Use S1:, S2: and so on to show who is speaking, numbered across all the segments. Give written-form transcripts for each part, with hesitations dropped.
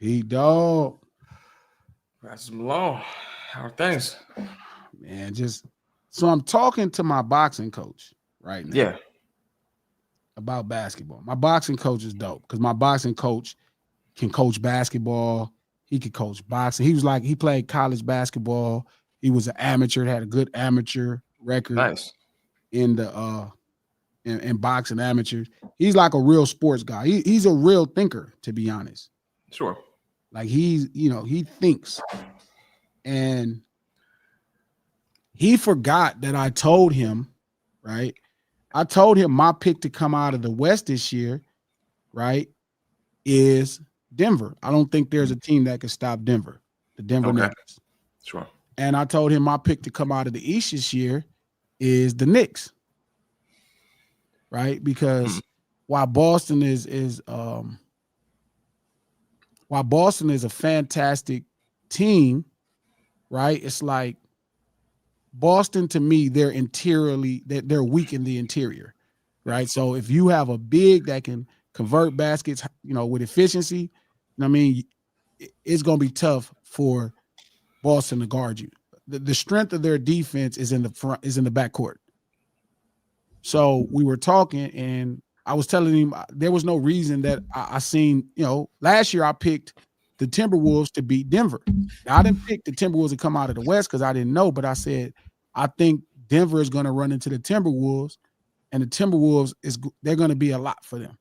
S1: Pete Dog.
S2: That's Malone. How are things?
S1: Man, so I'm talking to my boxing coach right now
S2: Yeah.
S1: about basketball. My boxing coach is dope because my boxing coach can coach basketball. He could coach boxing. He was like, he played college basketball. He was an amateur, had a good amateur record
S2: Nice.
S1: in the in boxing amateurs. He's like a real sports guy. He's a real thinker, to be honest.
S2: Sure.
S1: Like he thinks. And he forgot that I told him, right? I told him my pick to come out of the West this year, right, is Denver. I don't think there's a team that can stop Denver, the Denver
S2: Okay.
S1: Nuggets.
S2: Sure.
S1: And I told him my pick to come out of the East this year is the Knicks, right? Because while Boston is a fantastic team, right? It's like Boston, to me, they're weak in the interior, right? So if you have a big that can convert baskets, with efficiency, I mean, it's going to be tough for Boston to guard you. The strength of their defense is in the front, is in the backcourt. So we were talking, and I was telling him there was no reason that I seen. Last year I picked the Timberwolves to beat Denver. Now, I didn't pick the Timberwolves to come out of the West because I didn't know, but I said I think Denver is going to run into the Timberwolves, and the Timberwolves they're going to be a lot for them,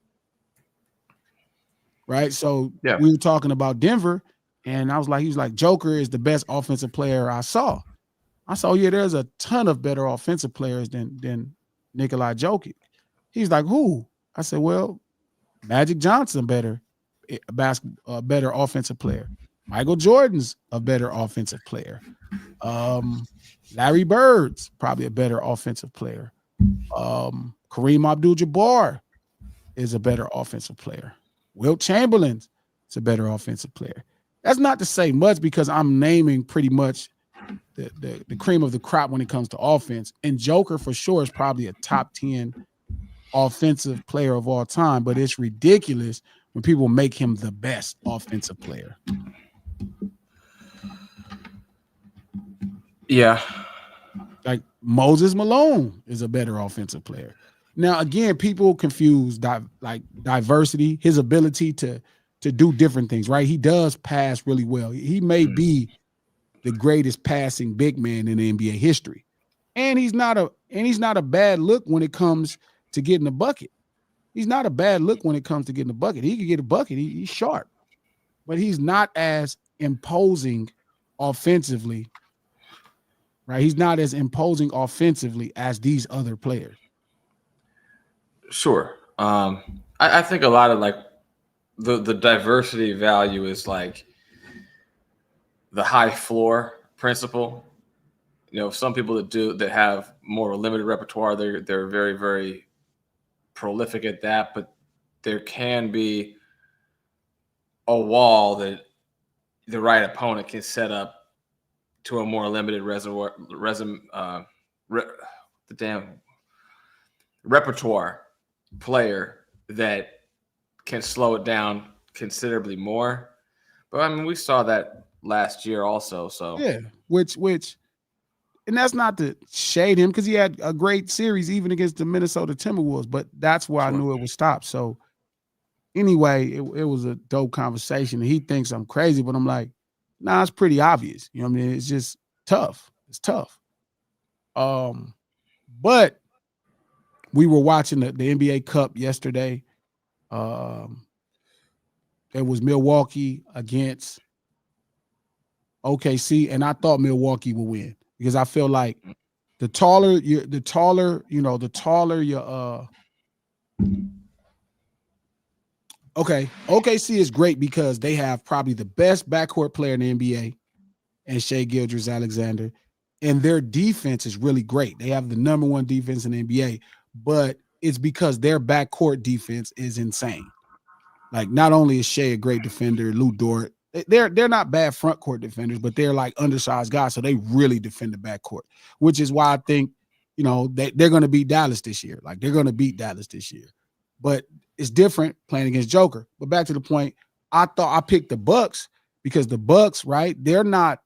S1: right? So
S2: Yeah.
S1: we were talking about Denver, and he was like, Joker is the best offensive player I saw. I saw, yeah, there's a ton of better offensive players than Nikola Jokic. He's like, who? I said, well, Magic Johnson better offensive player. Michael Jordan's a better offensive player. Larry Bird's probably a better offensive player. Kareem Abdul-Jabbar is a better offensive player. Wilt Chamberlain's a better offensive player. That's not to say much because I'm naming pretty much the cream of the crop when it comes to offense. And Joker for sure is probably a top 10 offensive player of all time, but it's ridiculous when people make him the best offensive player.
S2: Yeah.
S1: Like Moses Malone is a better offensive player. Now, again, people confuse diversity, his ability to do different things, right? He does pass really well. He may be the greatest passing big man in the NBA history. And he's not a bad look when it comes to getting a bucket. He's not a bad look when it comes to getting a bucket. He can get a bucket. He's sharp. But he's not as imposing offensively, right? He's not as imposing offensively as these other players.
S2: Sure. I think a lot of like the diversity value is like the high floor principle. Some people that have more of a limited repertoire, they're very, very prolific at that, but there can be a wall that the right opponent can set up to a more limited repertoire player that can slow it down considerably more. But I mean, we saw that last year also. So
S1: yeah, which, and that's not to shade him because he had a great series even against the Minnesota Timberwolves. But that's where I knew it would stop. So anyway, it was a dope conversation. And he thinks I'm crazy, but I'm like, nah, it's pretty obvious. You know what I mean? It's just tough. It's tough. But we were watching the NBA Cup yesterday. It was Milwaukee against OKC, and I thought Milwaukee would win because I feel like the taller you okay, OKC is great because they have probably the best backcourt player in the NBA and Shai Gilgeous-Alexander, and their defense is really great. They have the number one defense in the NBA, but it's because their backcourt defense is insane. Like, not only is Shai a great defender, Lou Dort, they're not bad front court defenders, but they're like undersized guys, so they really defend the backcourt, which is why I think, they're going to beat Dallas this year. Like, they're going to beat Dallas this year. But it's different playing against Joker. But back to the point, I thought I picked the Bucks because the Bucks, right? They're not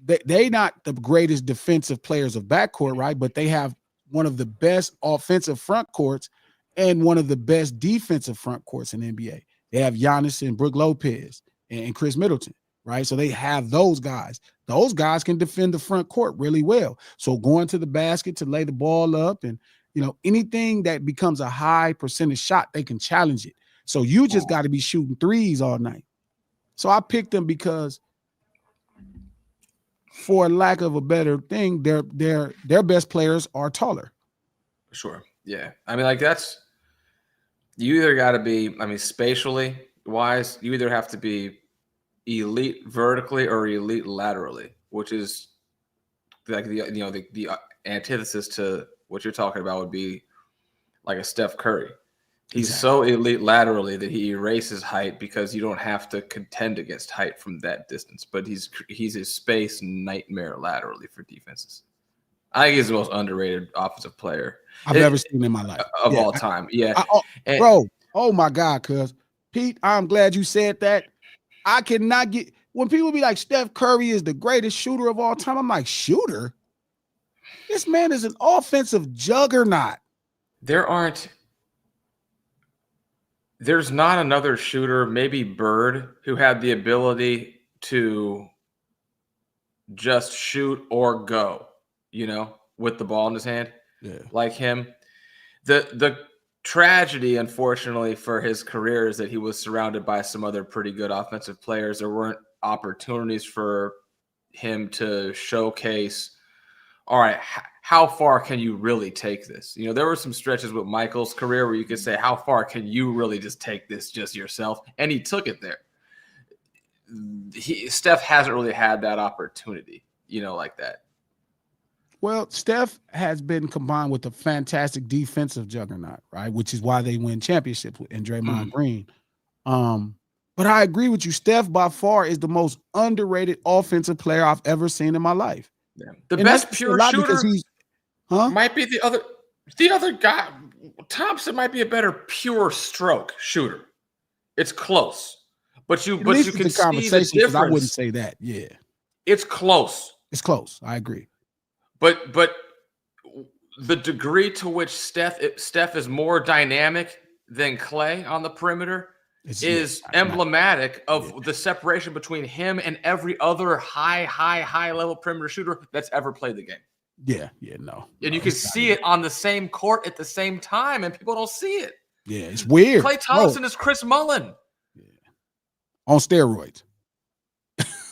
S1: not the greatest defensive players of backcourt, right? But they have one of the best offensive front courts and one of the best defensive front courts in the NBA. They have Giannis and Brook Lopez and Chris Middleton, right? So they have those guys. Those guys can defend the front court really well. So going to the basket to lay the ball up and, anything that becomes a high percentage shot, they can challenge it. So you just got to be shooting threes all night. So I picked them because, for lack of a better thing, their best players are taller.
S2: Sure. Yeah. I mean, that's you either got to be, spatially wise, you either have to be elite vertically or elite laterally, which is like the antithesis to what you're talking about would be like a Steph Curry. He's so elite laterally that he erases height because you don't have to contend against height from that distance. But he's a space nightmare laterally for defenses. I think he's the most underrated offensive player
S1: I've ever seen in my life
S2: of all time. Yeah,
S1: bro. Oh my God, cuz Pete, I'm glad you said that. I cannot get when people be like Steph Curry is the greatest shooter of all time. I'm like, shooter? This man is an offensive juggernaut.
S2: There's not another shooter, maybe Bird, who had the ability to just shoot or go, with the ball in his hand, like him. The tragedy, unfortunately, for his career is that he was surrounded by some other pretty good offensive players. There weren't opportunities for him to showcase, all right, how far can you really take this? There were some stretches with Michael's career where you could say, how far can you really just take this just yourself? And he took it there. Steph hasn't really had that opportunity, like that.
S1: Well, Steph has been combined with a fantastic defensive juggernaut, right? Which is why they win championships and Draymond Green. But I agree with you. Steph by far is the most underrated offensive player I've ever seen in my life.
S2: Yeah. The best pure shooter might be the other guy. Thompson might be a better pure stroke shooter. It's close, but you can see the difference.
S1: I wouldn't say that. Yeah,
S2: it's close.
S1: It's close. I agree.
S2: But the degree to which Steph is more dynamic than Clay on the perimeter is emblematic of the separation between him and every other high level perimeter shooter that's ever played the game.
S1: No.
S2: And you can see it on the same court at the same time, and people don't see it.
S1: Yeah, it's weird.
S2: Klay Thompson is Chris Mullen.
S1: Yeah. On steroids.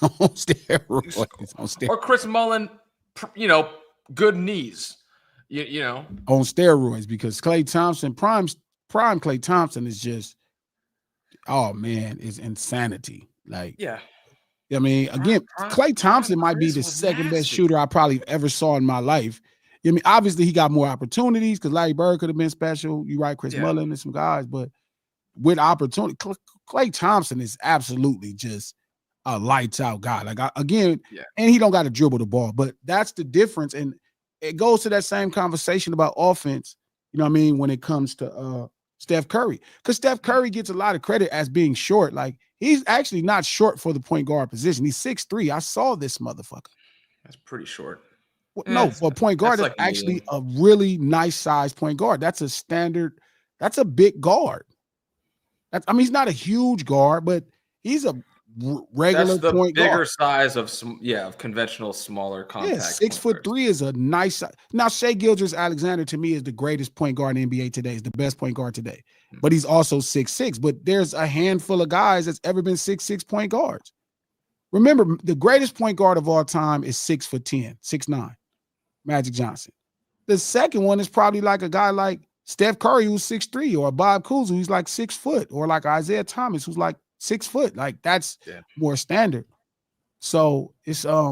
S1: On steroids.
S2: Or Chris Mullen, good knees.
S1: On steroids, because Klay Thompson, prime Klay Thompson is just, oh man, is insanity. Like, again, Klay Thompson might be the second best shooter I probably ever saw in my life. Obviously he got more opportunities because Larry Bird could have been special. You right, Chris Mullen and some guys, but with opportunity, Klay Thompson is absolutely just a lights out guy. Like and he don't got to dribble the ball, but that's the difference. And it goes to that same conversation about offense, when it comes to Steph Curry, because Steph Curry gets a lot of credit as being short. Like, he's actually not short for the point guard position. He's 6'3". I saw this motherfucker.
S2: That's pretty short.
S1: No, for a point guard, that's actually a really nice size point guard. That's a standard. That's a big guard. He's not a huge guard, but he's a regular
S2: that's the
S1: point
S2: bigger
S1: guard.
S2: Size of conventional smaller contact.
S1: 6'3" is a nice size. Now, Shai Gilgeous-Alexander to me is the greatest point guard in the NBA today. Is the best point guard today, but he's also 6'6". But there's a handful of guys that's ever been 6'6" point guards. Remember, the greatest point guard of all time is 6'10", 6'9", Magic Johnson. The second one is probably like a guy like Steph Curry, who's 6'3", or Bob Cousy, who's like 6 foot, or like Isaiah Thomas, who's like 6 foot. Like, that's more standard. So it's I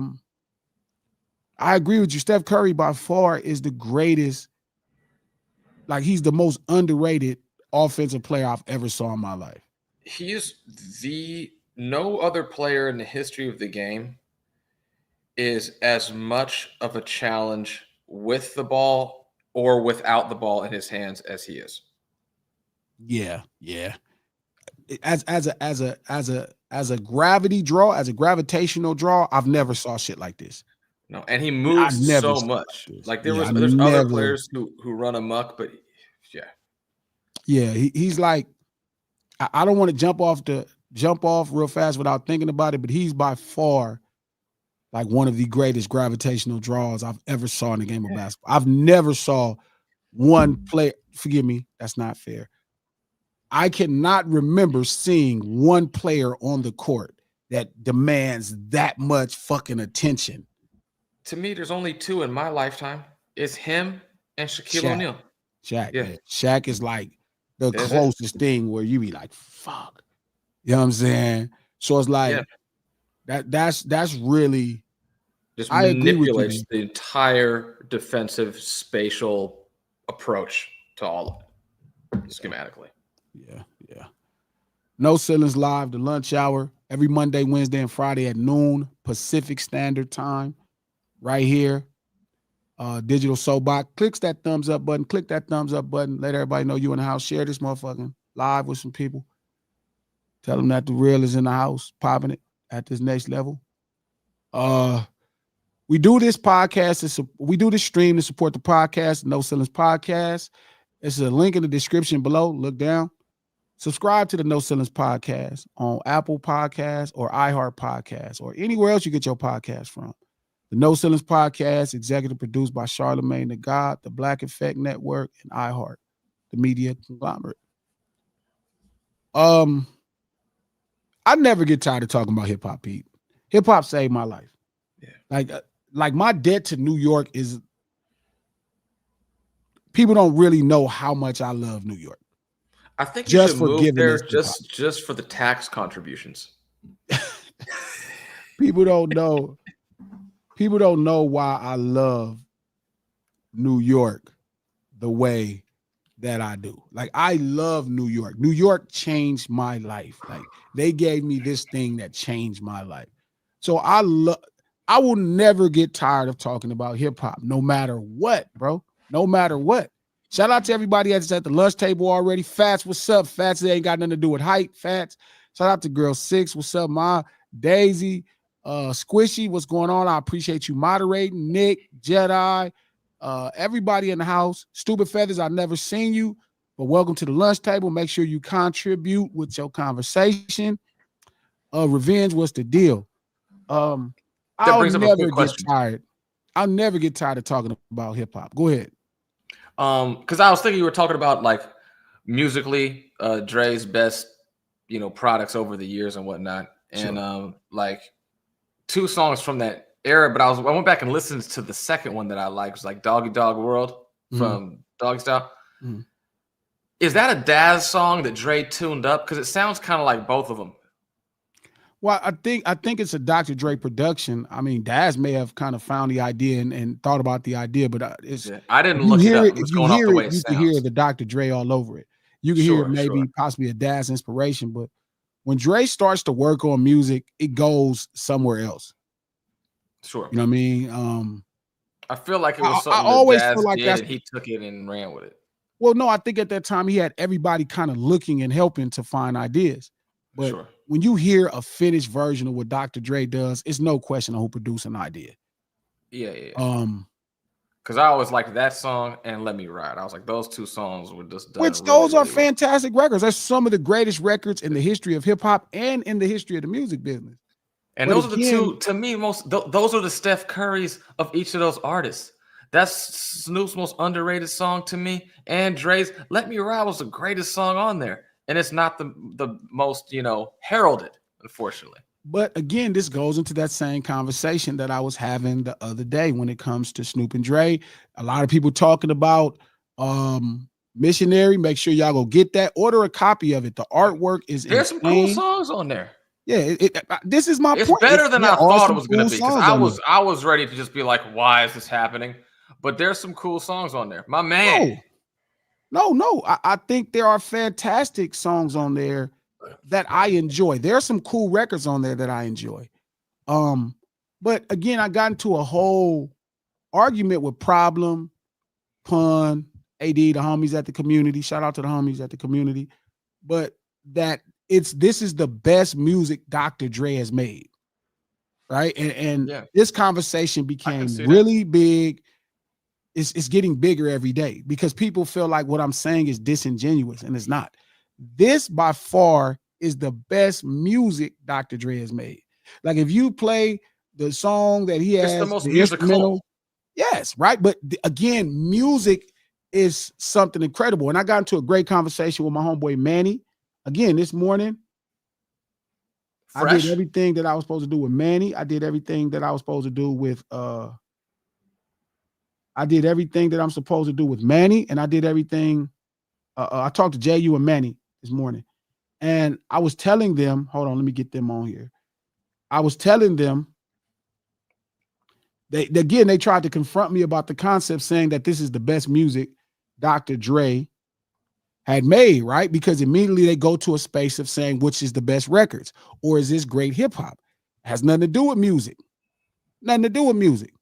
S1: agree with you. Steph Curry by far is the greatest. Like, he's the most underrated offensive player I've ever saw in my life.
S2: He is no other player in the history of the game is as much of a challenge with the ball or without the ball in his hands as he is.
S1: Yeah. as a gravity draw, as a gravitational draw, I've never saw shit like this.
S2: No, and he
S1: I
S2: moves
S1: never
S2: so
S1: saw like
S2: much.
S1: this.
S2: Like
S1: Yeah, I
S2: there's other
S1: never.
S2: players who run amok, but yeah.
S1: Yeah, he's like, I don't want to jump off real fast without thinking about it, but he's by far like one of the greatest gravitational draws I've ever saw in the game of basketball. I've never saw one player. Forgive me, that's not fair. I cannot remember seeing one player on the court that demands that much fucking attention.
S2: To me, there's only two in my lifetime. It's him and Shaquille
S1: Shaq.
S2: O'Neal.
S1: Shaq,
S2: Yeah,
S1: yeah. Shaq is like the
S2: that's it.
S1: closest thing where you be like, fuck. You know what I'm saying? So it's like
S2: Yeah,
S1: that's really,
S2: just
S1: I agree with you,
S2: manipulates
S1: man.
S2: the entire defensive spatial approach to all of it schematically.
S1: Yeah, yeah. No Ceilings Live, the lunch hour, every Monday, Wednesday, and Friday at noon Pacific Standard Time, right here. Digital Soapbox. Clicks that thumbs up button. Click that thumbs up button. Let everybody know you in the house. Share this motherfucking live with some people. Tell them that the real is in the house, popping it at this next level. We do this podcast. We do this stream to support the podcast, No Ceilings Podcast. It's a link in the description below. Look down. Subscribe to the No Ceilings Podcast on Apple Podcasts or iHeart Podcasts or anywhere else you get your podcast from. The No Ceilings Podcast, executive produced by Charlemagne the God, the Black Effect Network, and iHeart, the media conglomerate. I never get tired of talking about hip hop, Pete. Hip hop saved my life.
S2: Yeah.
S1: Like my debt to New York is, people don't really know how much I love New York.
S2: I think you
S1: Just
S2: should
S1: for
S2: move
S1: giving
S2: there
S1: us hip hop.
S2: just for the tax contributions.
S1: People don't know. People don't know why I love New York the way that I do. Like, I love New York. New York changed my life. Like, they gave me this thing that changed my life. So I will never get tired of talking about hip hop, no matter what, bro. No matter what. Shout out to everybody that's at the lunch table already. Fats, what's up? Fats, it ain't got nothing to do with height. Fats. Shout out to Girl 6. What's up, Ma? Daisy. Squishy, what's going on? I appreciate you moderating. Nick, Jedi, everybody in the house. Stupid Feathers, I've never seen you, but welcome to the lunch table. Make sure you contribute with your conversation. Revenge, what's the deal?
S2: That
S1: I'll
S2: brings up a
S1: never
S2: quick
S1: get
S2: question.
S1: tired. I'll never get tired of talking about hip hop. Go ahead.
S2: Because I was thinking you were talking about like musically, Dre's best, products over the years and whatnot, and like two songs from that era. But I went back and listened to the second one that I liked. It was like Doggy Dog World from Doggy Style.
S1: Mm-hmm.
S2: Is that a Daz song that Dre tuned up? Because it sounds kind of like both of them.
S1: Well, I think it's a Dr. Dre production. I mean, Daz may have kind of found the idea and thought about the idea, but
S2: I didn't look it up.
S1: If you hear it, you can hear the Dr. Dre all over it. You can hear maybe possibly a Daz inspiration, but when Dre starts to work on music, it goes somewhere else.
S2: Sure.
S1: You know what I mean?
S2: I feel like it was something
S1: I always
S2: that Daz
S1: feel like
S2: did, and he took it and ran with it.
S1: Well, no, I think at that time he had everybody kind of looking and helping to find ideas. But when you hear a finished version of what Dr. Dre does, it's no question on who produced an idea.
S2: Yeah. Because I always liked that song and Let Me Ride. I was like, those two songs were just done.
S1: Which those are fantastic records. That's some of the greatest records in the history of hip hop and in the history of the music business.
S2: And those are the two, to me, those are the Steph Currys of each of those artists. That's Snoop's most underrated song to me. And Dre's Let Me Ride was the greatest song on there. And it's not the most, heralded, unfortunately.
S1: But again, this goes into that same conversation that I was having the other day when it comes to Snoop and Dre. A lot of people talking about Missionary. Make sure y'all go get that. Order a copy of it. The artwork is
S2: There's some cool songs on there.
S1: Yeah, this is my point.
S2: It's better than I thought it was going to be. Because I was ready to just be like, why is this happening? But there's some cool songs on there. My man.
S1: No. I think there are fantastic songs on there that I enjoy. There are some cool records on there that I enjoy. But again, I got into a whole argument with Problem, Pun, AD, the homies at the community. Shout out to the homies at the community. But that this is the best music Dr. Dre has made, right? And
S2: Yeah,
S1: this conversation
S2: I can
S1: became
S2: see that.
S1: really big. It's getting bigger every day because people feel like what I'm saying is disingenuous, and it's not. This by far is the best music Dr. Dre has made. Like if you play the song that he
S2: It's the
S1: has,
S2: most
S1: the
S2: musical.
S1: instrumental, yes, right. But again, music is something incredible. And I got into a great conversation with my homeboy Manny. Again, this morning, I did
S2: Fresh.
S1: everything that I was supposed to do with Manny. I did everything that I was supposed to do with I did everything that I'm supposed to do with Manny, and I did everything. I talked to JU and Manny this morning, and I was telling them, hold on, let me get them on here. I was telling them they tried to confront me about the concept, saying that this is the best music Dr. Dre had made, right? Because immediately they go to a space of saying which is the best records, or is this great hip hop? Has nothing to do with music. Nothing to do with music.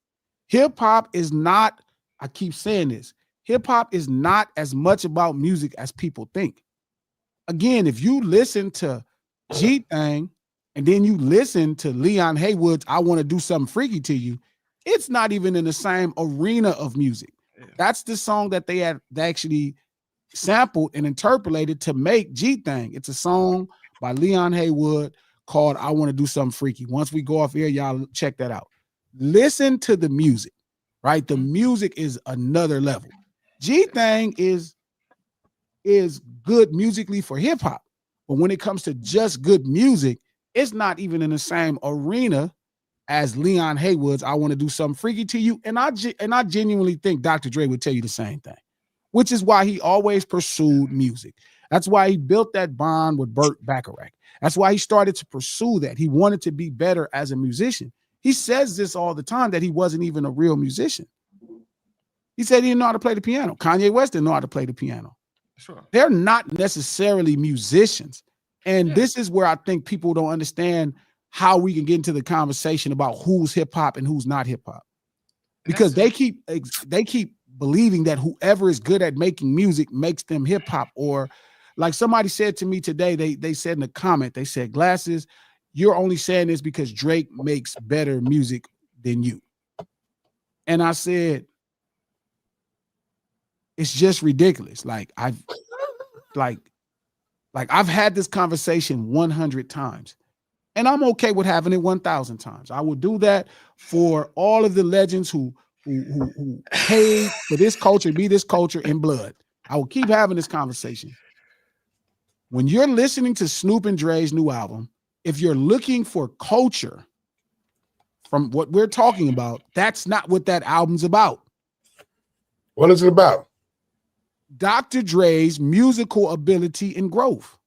S1: Hip hop is not, I keep saying this, hip hop is not as much about music as people think. Again, if you listen to G Thang and then you listen to Leon Haywood's I Want to Do Something Freaky to You, it's not even in the same arena of music.
S2: Yeah.
S1: That's the song that they actually sampled and interpolated to make G Thang. It's a song by Leon Haywood called I Want to Do Something Freaky. Once we go off here, y'all check that out. Listen to the music, right? The music is another level. G Thang is good musically for hip hop, but when it comes to just good music, it's not even in the same arena as Leon Haywood's I Want to Do Something Freaky to You. And I genuinely think Dr. Dre would tell you the same thing, which is why he always pursued music. That's why he built that bond with Burt Bacharach. That's why he started to pursue that. He wanted to be better as a musician. He says this all the time, that he wasn't even a real musician. He said he didn't know how to play the piano. Kanye West didn't know how to play the piano.
S2: Sure.
S1: They're not necessarily musicians. And
S2: Yeah.
S1: this is where I think people don't understand how we can get into the conversation about who's hip hop and who's not hip hop. Because they keep believing that whoever is good at making music makes them hip hop. Or like somebody said to me today, they said in a comment, they said, Glasses, you're only saying this because Drake makes better music than you. And I said, it's just ridiculous. Like I've had this conversation 100 times, and I'm okay with having it 1,000 times. I will do that for all of the legends who paid for this culture, be this culture in blood. I will keep having this conversation. When you're listening to Snoop and Dre's new album, if you're looking for culture from what we're talking about, that's not what that album's about.
S3: What is it about?
S1: Dr. Dre's musical ability and growth.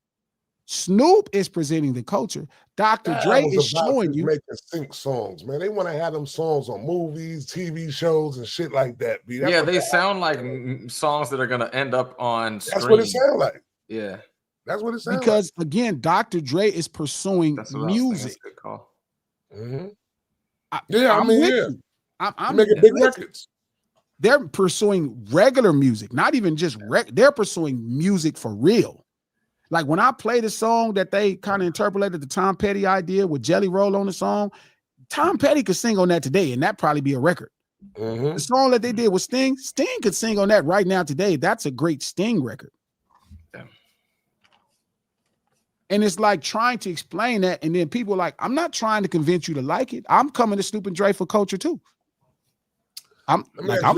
S1: Snoop is presenting the culture. Dr.
S3: That
S1: Dre
S3: was
S1: is
S3: about
S1: showing
S3: just
S1: you.
S3: making sync songs, man. They want to have them songs on movies, TV shows, and shit like that. B. That's
S2: Yeah,
S3: what
S2: they sound like songs that are gonna end up on screen.
S3: That's what it sounds like.
S2: Yeah,
S3: That's what it sounds
S1: Because again, Dr. Dre is pursuing
S2: that's what I was thinking. That's
S1: music.
S2: a good call.
S3: like. Mm-hmm.
S1: I'm with you. I'm
S3: making big
S1: with you.
S3: records.
S1: They're pursuing regular music, not even just they're pursuing music for real. Like when I played a song that they kind of interpolated the Tom Petty idea with Jelly Roll on the song, Tom Petty could sing on that today, and that'd probably be a record.
S3: Mm-hmm.
S1: The song that they did with Sting could sing on that right now today. That's a great Sting record.
S2: Yeah.
S1: And it's like trying to explain that, and then people are like, I'm not trying to convince you to like it. I'm coming to Snoop and Dre for culture too. I'm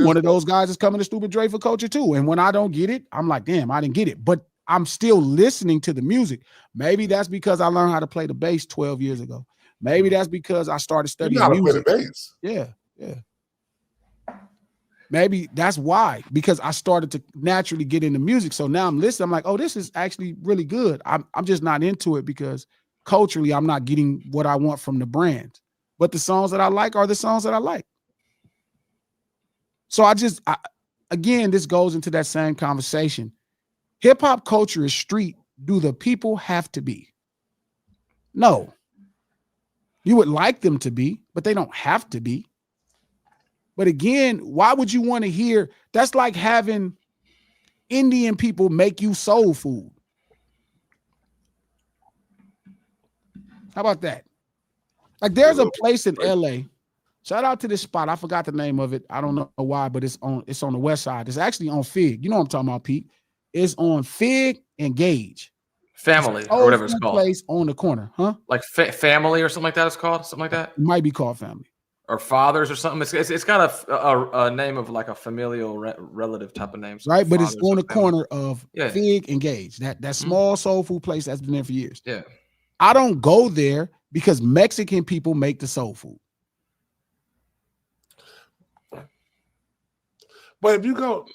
S1: one of those guys that's coming to Stupid Dre for culture too. And when I don't get it, I'm like, damn, I didn't get it. But I'm still listening to the music. Maybe that's because I learned how to play the bass 12 years ago. Maybe that's because I started studying music.
S3: Play the bass.
S1: Yeah. Maybe that's why, because I started to naturally get into music. So now I'm listening. I'm like, oh, this is actually really good. I'm just not into it because culturally I'm not getting what I want from the brand. But the songs that I like are the songs that I like. So again, this goes into that same conversation. Hip hop culture is street. Do the people have to be? No. You would like them to be, but they don't have to be. But again, why would you want to hear? That's like having Indian people make you soul food. How about that? Like there's a place in LA. Shout out to this spot. I forgot the name of it. I don't know why, but it's on the west side. It's actually on Fig. You know what I'm talking about, Pete. It's on Fig and Gage.
S2: Family or whatever it's called.
S1: Place on the corner, huh?
S2: Like family or something like that. It's called something like that.
S1: It might be called Family
S2: or Fathers or something. It's got a name of like a familial relative type of name,
S1: right? But it's on the corner of
S2: yeah.
S1: Fig and Gage. That small soul food place that's been there for years.
S2: Yeah,
S1: I don't go there because Mexican people make the soul food.
S3: But if you go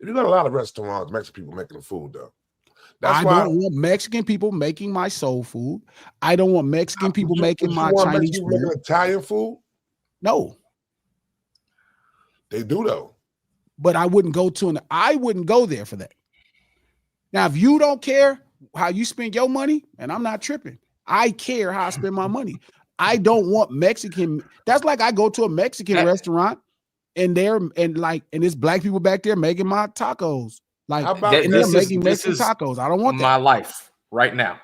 S3: to a lot of restaurants, Mexican people making the food though.
S1: I don't want Mexican people making my soul food. I don't want Mexican people making my Chinese food.
S3: Making Italian food?
S1: No.
S3: They do though.
S1: But I wouldn't go there for that. Now, if you don't care how you spend your money, and I'm not tripping. I care how I spend my money. I don't want Mexican. That's like I go to a Mexican restaurant and there's black people back there making my tacos. Like they're making Mexican tacos. I don't want that.
S2: My life right now.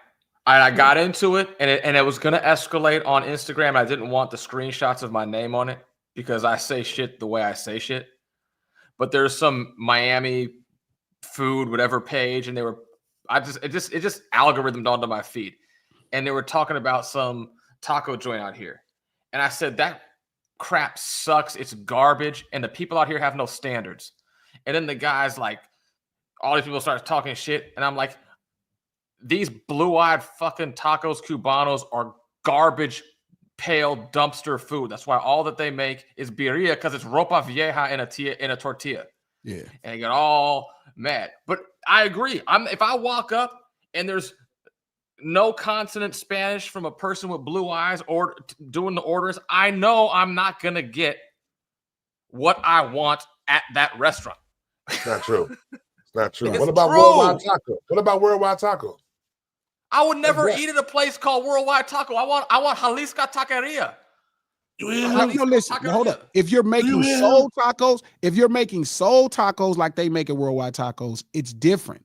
S2: I got into it and it was gonna escalate on Instagram. I didn't want the screenshots of my name on it because I say shit the way I say shit. But there's some Miami food, whatever page, and it just algorithmed onto my feed. And they were talking about some taco joint out here. And I said, that crap sucks. It's garbage. And the people out here have no standards. And then the guys like, all these people start talking shit. And I'm like, these blue-eyed fucking tacos cubanos are garbage, pale dumpster food. That's why all that they make is birria because it's ropa vieja in a tortilla.
S1: Yeah.
S2: And they get all mad. But I agree. If I walk up and there's no consonant Spanish from a person with blue eyes or doing the orders, I know I'm not going to get what I want at that restaurant.
S3: It's not true. It's not true.
S2: It's
S3: what about
S2: true.
S3: Worldwide Taco? What about Worldwide Taco?
S2: I would never eat at a place called Worldwide Taco. I want Jalisco Taqueria.
S1: Listen, hold up. If you're making soul tacos like they make at Worldwide Tacos, it's different.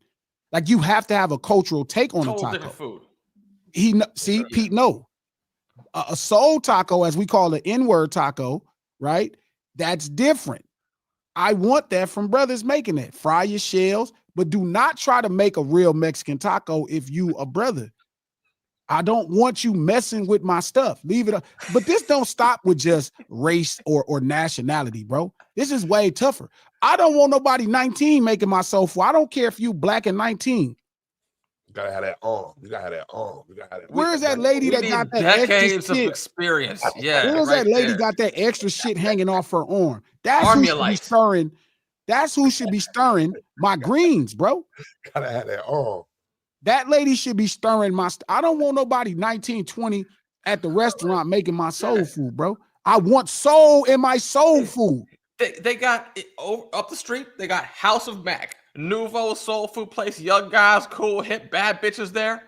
S1: Like you have to have a cultural take on a taco.
S2: Different food.
S1: Pete, no. A soul taco, as we call it, N-word taco, right? That's different. I want that from brothers making it. Fry your shells, but do not try to make a real Mexican taco if you a brother. I don't want you messing with my stuff. Leave it up. But this don't stop with just race or nationality, bro. This is way tougher. I don't want nobody 19 making my soul food. I don't care if you black and 19.
S3: You gotta have that on. You gotta have that on. You gotta have that.
S1: Where's that lady that got that
S2: decades
S1: extra
S2: of
S1: shit?
S2: Experience? Yeah.
S1: Where's that lady got that extra shit hanging off her arm? That's who should be stirring. That's who should be stirring my greens, bro.
S3: Gotta have that on.
S1: That lady should be stirring my. I don't want nobody 19, 20 at the restaurant making my soul food, bro. I want soul in my soul food.
S2: They got it up the street. They got House of Mac, Nouveau soul food place. Young guys, cool, hip, bad bitches there.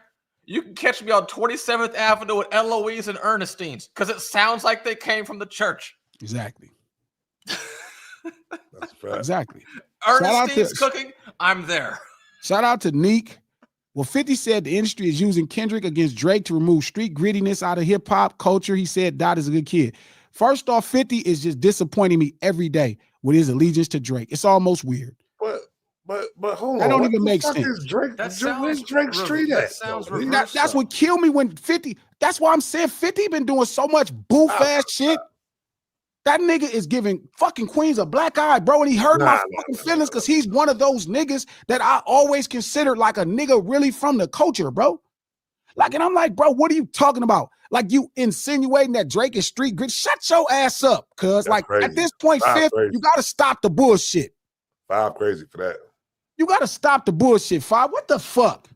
S2: You can catch me on 27th Avenue with Eloise and Ernestine's because it sounds like they came from the church.
S1: Exactly.
S3: That's fair.
S1: Exactly.
S2: Ernestine's cooking. I'm there.
S1: Shout out to Neek. Well, 50 said the industry is using Kendrick against Drake to remove street grittiness out of hip hop culture. He said Dot is a good kid. First off, 50 is just disappointing me every day with his allegiance to Drake. It's almost weird.
S3: But hold on.
S1: That don't even make sense.
S3: Where's Drake's street at?
S1: That's what killed me when 50. That's why I'm saying 50 been doing so much boof ass shit. That nigga is giving fucking Queens a black eye, bro. And he hurt my fucking feelings because he's one of those niggas that I always considered like a nigga really from the culture, bro. Like, and I'm like, bro, what are you talking about? Like, you insinuating that Drake is street grit? Shut your ass up, cuz. Like, crazy. At this point, Fifth, you got to stop the bullshit.
S3: Five crazy for that.
S1: You got to stop the bullshit, Five. What the fuck?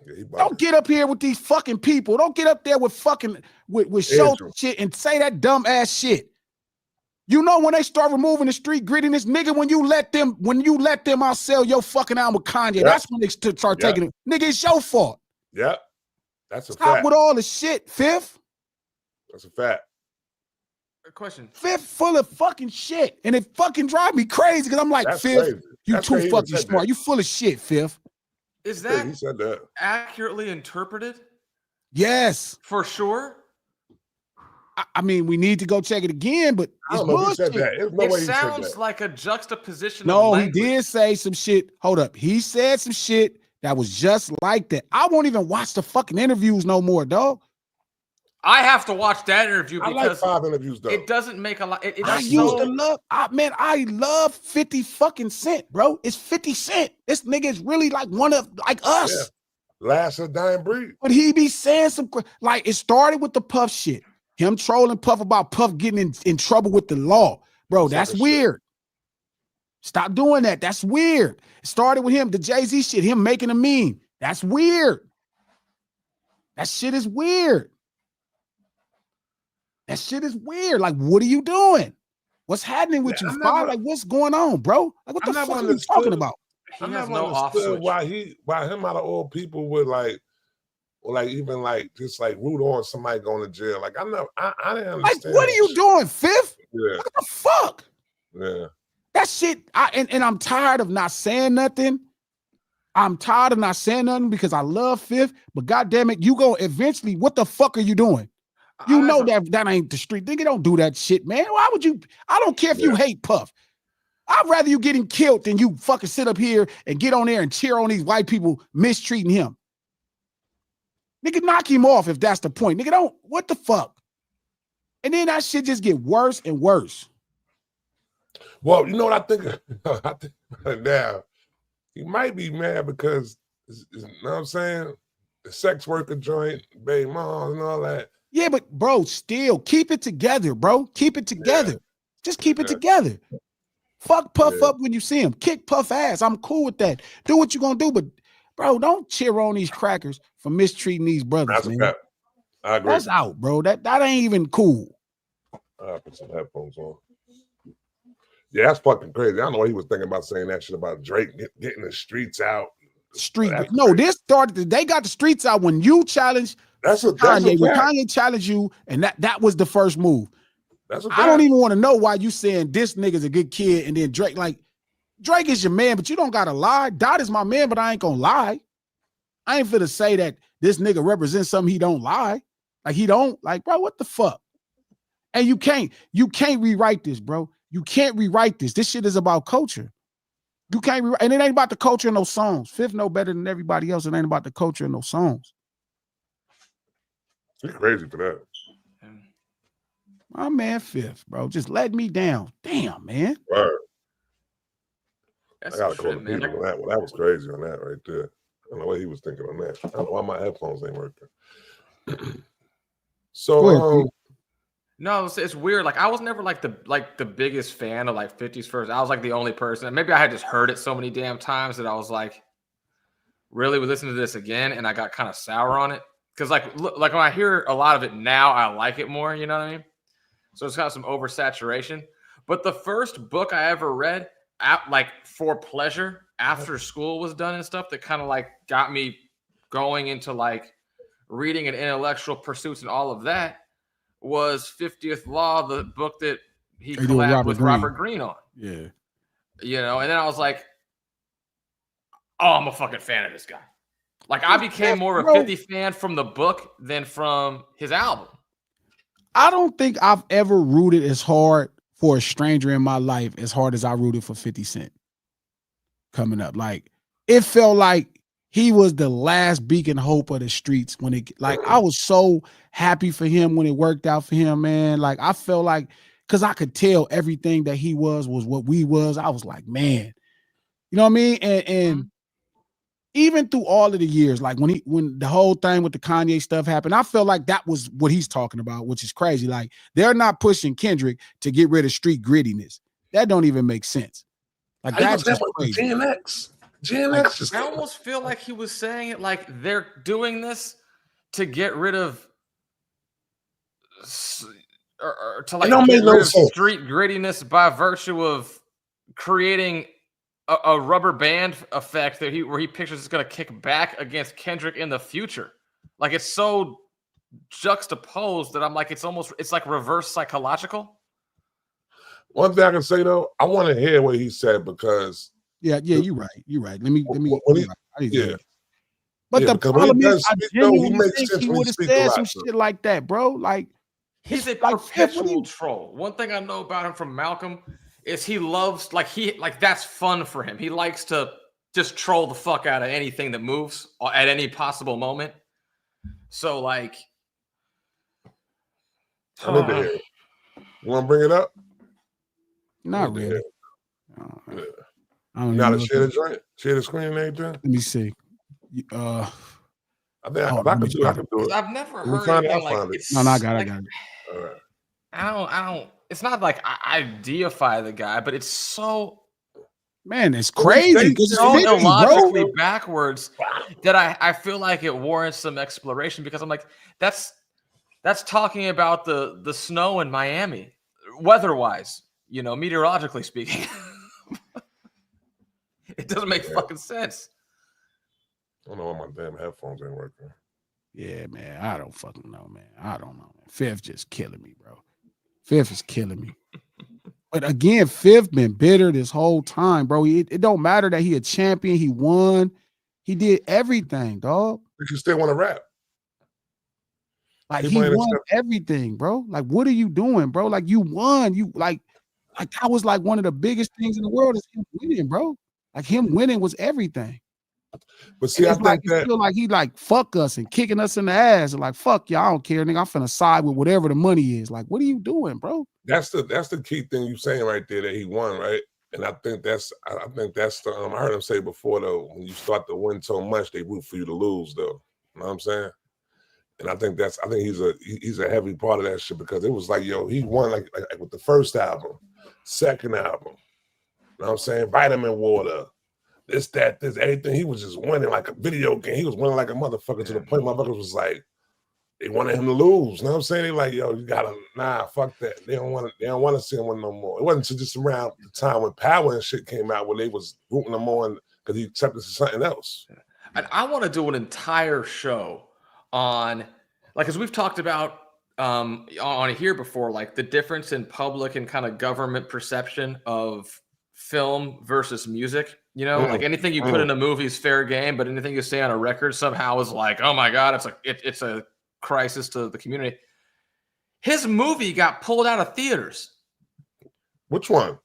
S1: Yeah, don't get up here with these fucking people. Don't get up there with fucking, with show shit and say that dumb ass shit. You know when they start removing the street grittiness, nigga, when you let them out sell your fucking album with Kanye, that's when they start taking it. Nigga, it's your fault.
S3: Yep. That's a fact.
S1: Stop with all the shit, Fifth.
S3: That's a fact.
S2: Question.
S1: Fifth full of fucking shit. And it fucking drive me crazy because I'm like, that's Fifth, crazy. You too fucking smart. That. You full of shit, Fifth.
S2: Is that accurately interpreted?
S1: Yes.
S2: For sure.
S1: I mean, we need to go check it again, but
S3: I
S1: it's
S3: don't know if he
S1: bullshit.
S3: said that. There's no
S2: It
S3: way he said
S2: sounds
S3: that.
S2: like a juxtaposition of
S1: No, he
S2: language.
S1: did say some shit. Hold up. He said some shit that was just like that. I won't even watch the fucking interviews no more, dog.
S2: I have to watch that interview
S3: I like
S2: because
S3: 5 interviews though.
S2: it doesn't make a lot. It's
S1: I
S3: That's
S1: used
S3: good.
S1: to love, I love 50 fucking Cent, bro. It's 50 Cent. This nigga is really like one of like us.
S3: Yeah. Last of the dying breed.
S1: But he be saying some like it started with the Puff shit. Him trolling Puff about Puff getting in trouble with the law. Bro, that's
S3: Sucker shit.
S1: weird. Stop doing that. That's weird. It started with him, the Jay-Z shit, him making a meme. That's weird. That shit is weird. That shit is weird. Like, what are you doing? What's happening with you, Fire? Like, what's going on, bro? Like, what the fuck are you talking about?
S2: He
S3: I
S2: has
S3: never
S2: no off
S3: understood
S2: switch.
S3: why him out of all people would like, or like even like just like root on somebody going to jail. Like I didn't understand.
S1: Like, what are you doing, Fifth?
S3: Yeah,
S1: What the fuck?
S3: yeah.
S1: That shit, and I'm tired of not saying nothing. I'm tired of not saying nothing because I love Fifth, but goddamn it, you go eventually. What the fuck are you doing? You know that ain't the street. Nigga, don't do that shit, man. Why would you? I don't care if you hate Puff. I'd rather you getting killed than you fucking sit up here and get on there and cheer on these white people mistreating him. Nigga, knock him off if that's the point. Nigga, don't, what the fuck? And then that shit just get worse and worse.
S3: Well, you know what I think? I think now he might be mad because you know what I'm saying? The sex worker joint, baby mom, and all that.
S1: Yeah, but bro, still keep it together, bro. Keep it together. Yeah. Just keep it together. Fuck Puff up when you see him. Kick Puff ass. I'm cool with that. Do what you're gonna do, but bro, don't cheer on these crackers for mistreating these brothers,
S3: That's
S1: man.
S3: I agree.
S1: That's out, bro. That ain't even cool.
S3: I'll put some headphones on. Yeah, that's fucking crazy. I don't know what he was thinking about saying that shit about Drake getting the streets out.
S1: This started. They got the streets out when you challenged Kanye. When Kanye challenged you, and that was the first move. I don't even want to know why you saying this nigga's a good kid, and then Drake, like, Drake is your man, but you don't gotta lie. Dot is my man, but I ain't gonna lie. I ain't finna say that this nigga represents something he don't lie. Like he don't, like, bro, what the fuck? And you can't rewrite this, bro. You can't rewrite this. This shit is about culture. You can't rewrite, and it ain't about the culture in those songs. Fifth know better than everybody else. It ain't about the culture in those songs.
S3: You're crazy for that.
S1: My man Fifth, bro, just let me down. Damn, man.
S3: Word.
S2: That's
S3: I gotta call the people on that one. That was crazy on that right there. I don't know what he was thinking on that. I don't know why my headphones ain't working. So
S2: no, it's weird. Like I was never like the biggest fan of like 50's first. I was like the only person. Maybe I had just heard it so many damn times that I was like, really would listen to this again, and I got kind of sour on it. Because like when I hear a lot of it now, I like it more. You know what I mean? So it's got some oversaturation. But the first book I ever read, like for pleasure, after school was done and stuff, that kind of like got me going into like reading and intellectual pursuits and all of that, was 50th Law, the book that he collabed with Robert Greene on.
S1: Yeah.
S2: You know, and then I was like, oh, I'm a fucking fan of this guy. Like I became more of a 50 fan from the book than from his album.
S1: I don't think I've ever rooted as hard for a stranger in my life as hard as I rooted for 50 Cent coming up. Like it felt like he was the last beacon hope of the streets when it, like, I was so happy for him when it worked out for him, man. Like I felt like, cause I could tell everything that he was what we was. I was like, man, you know what I mean? And even through all of the years, like when the whole thing with the Kanye stuff happened, I felt like that was what he's talking about, which is crazy. Like they're not pushing Kendrick to get rid of street grittiness. That don't even make sense. Like that's just crazy.
S3: GNX.
S2: I almost feel like he was saying it like they're doing this to get rid of, or to like get rid of street grittiness by virtue of creating a rubber band effect that where he pictures it's going to kick back against Kendrick in the future. Like it's so juxtaposed that I'm like, it's like reverse psychological.
S3: One thing I can say though, I want to hear what he said because
S1: yeah, you're right. You're right. Let me. But the
S3: because when he
S1: problem is,
S3: does
S1: I
S3: speak, though, he
S1: genuinely
S3: makes
S1: think
S3: sense
S1: he
S3: when he
S1: would have
S3: speak a
S1: said
S3: lot.
S1: some
S3: though.
S1: shit like that, bro. Like,
S2: He's a
S1: like, Fifth, what do
S2: perpetual
S1: you-
S2: troll. One thing I know about him from Malcolm is he loves that's fun for him. He likes to just troll the fuck out of anything that moves at any possible moment. So like,
S3: I need to hear it. You want to bring it up?
S1: Not
S3: Need to hear
S1: really.
S3: it. Yeah.
S1: I don't
S3: You know how
S1: even
S3: to
S1: know.
S3: share the joint, share the screen and everything.
S1: Let me see.
S3: I think
S1: hold
S3: I
S1: on,
S3: can do it. I can do it.
S2: I've never
S3: We'll
S2: heard
S3: find it.
S2: anything
S3: I'll
S2: like
S3: find it.
S2: it's.
S1: No, I got it.
S2: like,
S1: I got it.
S3: All right.
S2: I don't. It's not like I deify the guy, but it's so
S1: Man, it's
S3: Well, we
S1: crazy
S3: say
S1: because it's
S2: so
S1: 50, bro.
S2: illogically backwards that I feel like it warrants some exploration because I'm like, that's talking about the snow in Miami, weather-wise, meteorologically speaking. It doesn't make fucking sense.
S3: I don't know why my damn headphones ain't working.
S1: Yeah, man. I don't fucking know, man. I don't know, man. Fifth just killing me, bro. Fifth is killing me. But again, Fifth been bitter this whole time, bro. It don't matter that he a champion. He won. He did everything, dog.
S3: But you still want to rap?
S1: Like
S3: He
S1: he
S3: might
S1: won
S3: accept-
S1: everything, bro. Like, what are you doing, bro? Like you won. You like that was like one of the biggest things in the world is him winning, bro. Like him winning was everything.
S3: But see,
S1: And
S3: I
S1: it's like
S3: think that
S1: it feel like he like fuck us and kicking us in the ass and like fuck y'all. I don't care, nigga. I'm finna side with whatever the money is. Like, what are you doing, bro?
S3: that's the key thing you saying right there that he won, right? And I think that's the I heard him say before though, when you start to win so much, they root for you to lose though. You know what I'm saying? And I think he's a heavy part of that shit because it was like, yo, he won like with the first album, second album. You know what I'm saying? Vitamin Water, this, everything. He was just winning like a video game. He was winning like a motherfucker to the point motherfuckers was like, they wanted him to lose. You know what I'm saying? They like, yo, you gotta fuck that. They don't want to see him win no more. It wasn't until just around the time when Power and shit came out where they was rooting him on because he accepted something else.
S2: And I want to do an entire show on, like, as we've talked about on here before, like the difference in public and kind of government perception of film versus music. Like anything you put in a movie is fair game, but anything you say on a record somehow is like, oh my God, it's a crisis to the community. His movie got pulled out of theaters.
S3: Which one?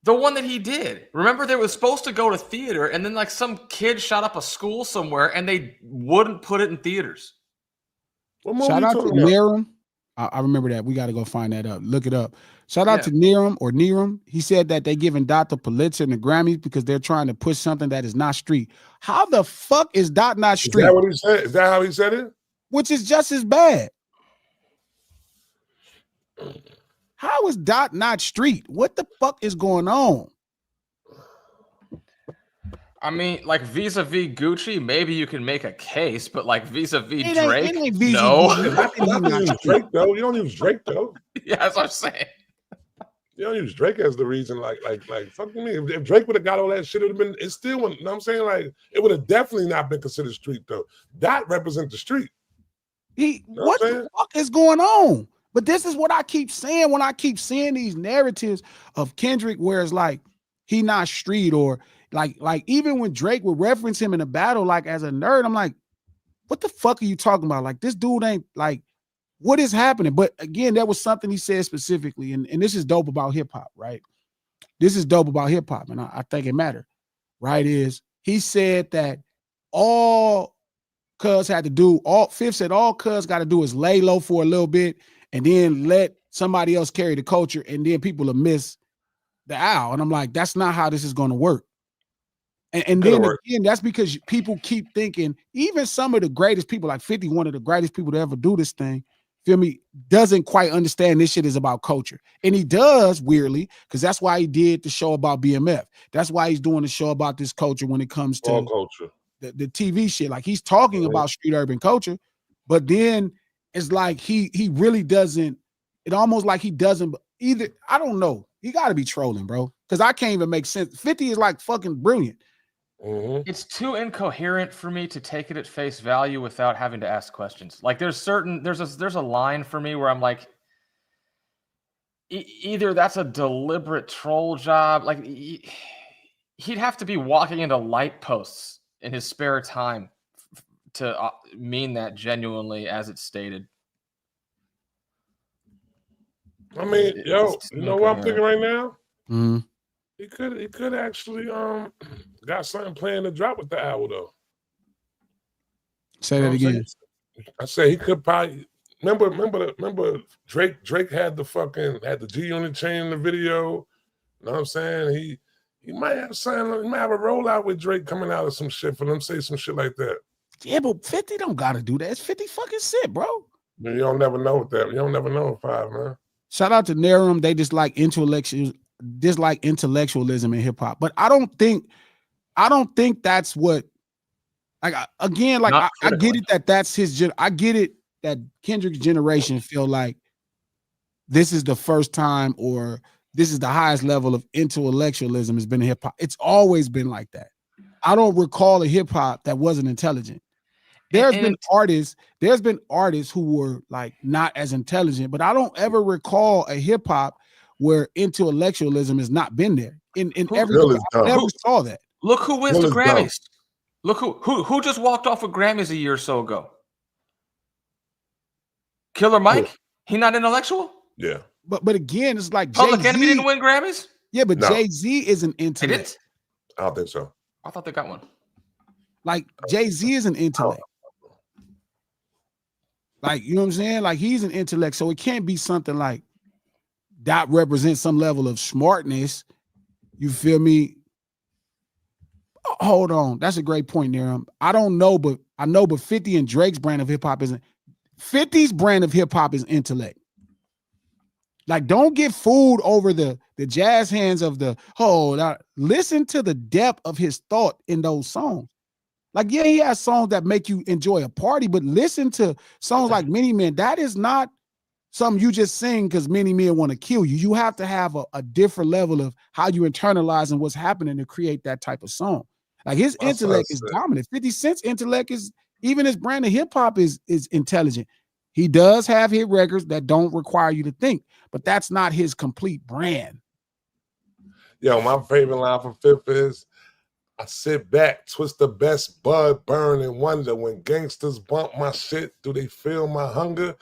S2: The one that he did. Remember, they was supposed to go to theater, and then like some kid shot up a school somewhere, and they wouldn't put it in theaters.
S3: What movie
S1: Shout
S3: you
S1: out to
S3: talking about?
S1: Niram. I remember that. We got to go find that up. Look it up. Shout out to Niram. He said that they giving Dot the Pulitzer and the Grammys because they're trying to push something that is not street. How the fuck is Dot not street?
S3: Is that what he said? Is that how he said it?
S1: Which is just as bad. How is Dot not street? What the fuck is going on?
S2: I mean, like vis-a-vis Gucci, maybe you can make a case, but like vis-a-vis
S1: It
S2: Drake,
S1: ain't
S2: no.
S3: Use Drake though. You don't use Drake though.
S2: Yeah, that's what I'm saying.
S3: You don't use Drake as the reason. Like fuck me. If Drake would have got all that shit, it would have been. It still wouldn't. You know what I'm saying? Like it would have definitely not been considered street though. That represents the street.
S1: What the fuck is going on? But this is what I keep saying when I keep seeing these narratives of Kendrick, where it's like he not street, or like even when Drake would reference him in a battle, like as a nerd, I'm like, what the fuck are you talking about? Like this dude ain't like, what is happening? But again, that was something he said specifically, and this is dope about hip hop, right? This is dope about hip hop, and I think it mattered, right? Is he said that all Cuz had to do, Fifth said all Cuz got to do is lay low for a little bit and then let somebody else carry the culture, and then people will miss the owl. And I'm like, that's not how this is going to work. And then again, that's because people keep thinking, even some of the greatest people, like 50, one of the greatest people to ever do this thing, feel me, doesn't quite understand this shit is about culture. And he does, weirdly, because that's why he did the show about BMF. That's why he's doing the show about this culture when it comes to
S3: all culture.
S1: The TV shit. Like he's talking about street urban culture, but then it's like he really doesn't, it almost like he doesn't either. I don't know. He got to be trolling, bro, because I can't even make sense. 50 is like fucking brilliant.
S2: It's too incoherent for me to take it at face value without having to ask questions. Like there's a line for me where I'm like, either that's a deliberate troll job, like he'd have to be walking into light posts in his spare time to mean that genuinely as it's stated.
S3: I mean, you know what I'm thinking right now?
S1: Mm-hmm.
S3: He could actually got something planned to drop with the album though.
S1: Say that again.
S3: I say he could probably remember Drake had the G Unit chain in the video. You know what I'm saying? He might have something, he might have a rollout with Drake coming out of some shit for them, say some shit like that.
S1: Yeah, but 50 don't gotta do that. It's 50 fucking Cent, bro.
S3: You don't never know with that. You don't never know with 5, man.
S1: Shout out to Narum. They dislike intellectualism in hip hop. But I don't think that's what. Like again, like I get it that that's his. I get it that Kendrick's generation feel like this is the first time or this is the highest level of intellectualism has been in hip hop. It's always been like that. I don't recall a hip hop that wasn't intelligent. There's been artists who were like not as intelligent, but I don't ever recall a hip hop where intellectualism has not been there. In every I never saw that.
S2: Look who wins the Grammys. Look who just walked off with Grammys a year or so ago. Killer Mike? He not intellectual?
S3: Yeah.
S1: But again, it's like
S2: Public Enemy didn't win Grammys?
S1: Yeah, but Jay-Z isn't intellect.
S3: I don't think so.
S2: I thought they got one.
S1: Like Jay-Z is an intellect. Like, you know what I'm saying? Like he's an intellect. So it can't be something like that represents some level of smartness. You feel me? Hold on. That's a great point there. I don't know, but I know, but 50 and Drake's brand of hip hop isn't. 50's brand of hip hop is intellect. Like, don't get fooled over the jazz hands of the listen to the depth of his thought in those songs. Like, yeah, he has songs that make you enjoy a party, but listen to songs like Many Men. That is not something you just sing because many men want to kill you. You have to have a different level of how you internalize and what's happening to create that type of song. Like his intellect is dominant. 50 Cent's intellect is, even his brand of hip hop is intelligent. He does have hit records that don't require you to think, but that's not his complete brand.
S3: Yo, my favorite line from Fifth is, I sit back, twist the best bud, burn and wonder when gangsters bump my shit, do they feel my hunger?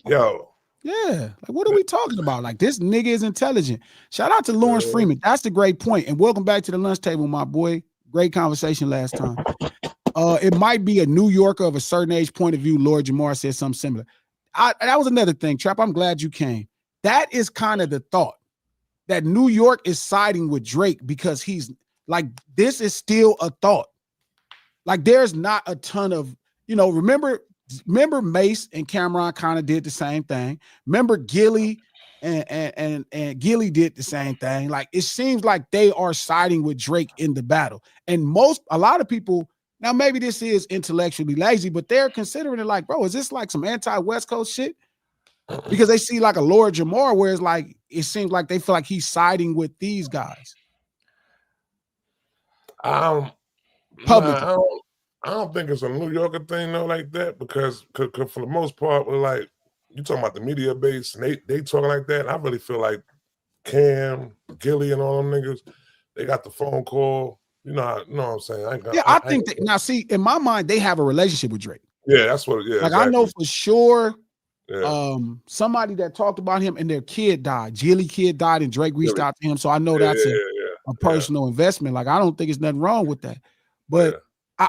S3: Yo.
S1: Yeah, like what are we talking about? Like this nigga is intelligent. Shout out to Lawrence Freeman. That's the great point. And welcome back to the lunch table, my boy. Great conversation last time. It might be a New Yorker of a certain age point of view. Lord Jamar said something similar. That was another thing, Trap. I'm glad you came. That is kind of the thought that New York is siding with Drake because he's like, this is still a thought. Like there's not a ton of, remember Mace and Cameron kind of did the same thing. Remember Gilly and Gilly did the same thing. Like it seems like they are siding with Drake in the battle. And a lot of people, now maybe this is intellectually lazy, but they're considering it like, bro, is this like some anti-West Coast shit? Because they see like a Lord Jamar where it's like, it seems like they feel like he's siding with these guys.
S3: Publicly. I don't think it's a New Yorker thing though, like that, because for the most part, we're like, you talking about the media base and they talking like that. And I really feel like Cam, Gilly, and all them niggas, they got the phone call. You know what I'm saying?
S1: I think that now, see, in my mind, they have a relationship with Drake.
S3: Yeah, that's what. Yeah,
S1: like exactly. I know for sure. Yeah. Somebody that talked about him and their kid died. Gilly kid died, and Drake reached out to him. So I know that's a personal investment. Like I don't think there's nothing wrong with that, but.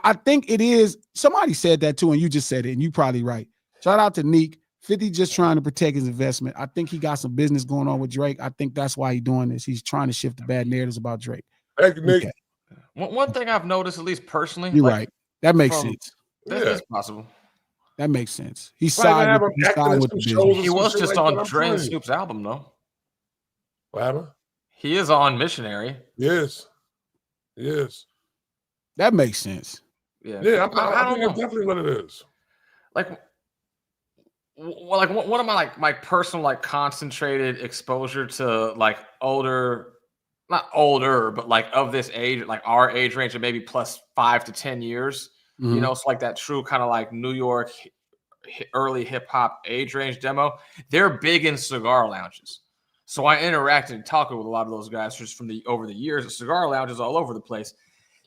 S1: I think it is. Somebody said that too, and you just said it, and you're probably right. Shout out to Neek. 50 just trying to protect his investment. I think he got some business going on with Drake. I think that's why he's doing this. He's trying to shift the bad narratives about Drake.
S3: Thank you, Nick.
S2: Okay. One thing I've noticed, at least personally,
S1: you're right. That makes sense.
S2: That is possible.
S1: That makes sense. He's siding with the business.
S2: He was just on Dre and Snoop's album, though.
S3: What happened?
S2: He is on Missionary.
S3: Yes.
S1: That makes sense.
S3: Yeah, I don't know. Definitely what it is.
S2: Like one of my personal like concentrated exposure to like older, not older, but like of this age, like our age range, and maybe plus 5 to 10 years.
S1: Mm-hmm.
S2: So like that true kind of like New York early hip hop age range demo. They're big in cigar lounges. So I interacted and talked with a lot of those guys just from over the years. The cigar lounges all over the place.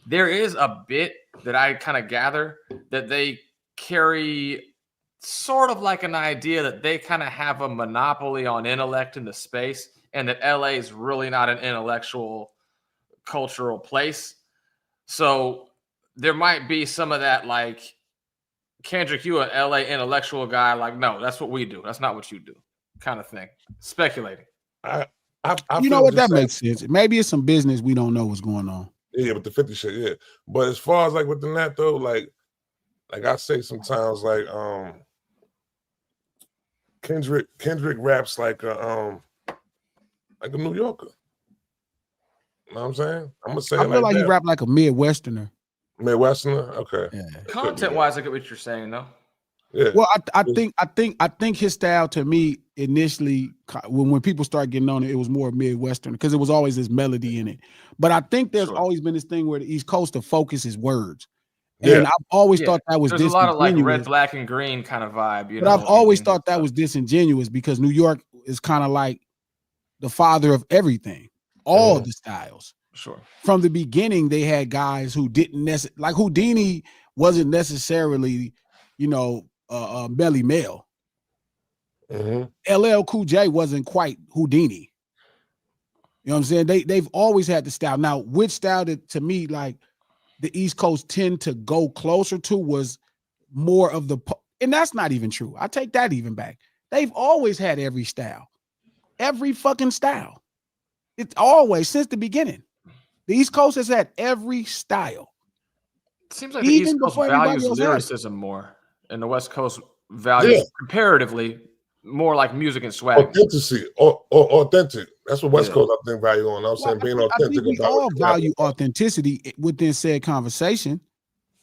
S2: There is a bit that I kind of gather that they carry sort of like an idea that they kind of have a monopoly on intellect in the space, and that LA is really not an intellectual cultural place. So there might be some of that, like, Kendrick, you an LA intellectual guy, like, no, that's what we do. That's not what you do, kind of thing. Speculating.
S3: I
S1: You know what? That makes sense. Maybe it's some business we don't know what's going on.
S3: Yeah, with the 50 shit, yeah. But as far as like within that though, like I say sometimes, like Kendrick raps like a New Yorker. You know what I'm saying? I'm gonna say
S1: I feel like he rap like a Midwesterner.
S3: Midwesterner, okay.
S2: Yeah. Content-wise, I get what you're saying, though.
S3: Yeah.
S1: Well, I think his style to me initially, when people start getting on it, it was more Midwestern because it was always this melody in it. But I think there's always been this thing where the East Coast to focus his words. And I've always thought that was
S2: disingenuous. There's a lot of like red, black, and green kind of vibe.
S1: But I've always thought that was disingenuous because New York is kind of like the father of everything, all the styles.
S2: Sure.
S1: From the beginning, they had guys who didn't necessarily, like Houdini wasn't necessarily, Melly Mel. LL Cool J wasn't quite Houdini. You know what I'm saying? They've always had the style. Now, which style that to me, like the East Coast tend to go closer to was more of the, and that's not even true. I take that even back. They've always had every style, every fucking style. It's always since the beginning. The East Coast has had every style.
S2: It seems like the East Coast values lyricism more, and the West Coast values comparatively more like music and swag.
S3: Authenticity, or authentic. That's what West Coast, I think, value on. I'm saying being authentic.
S1: I think we all value authenticity within said conversation,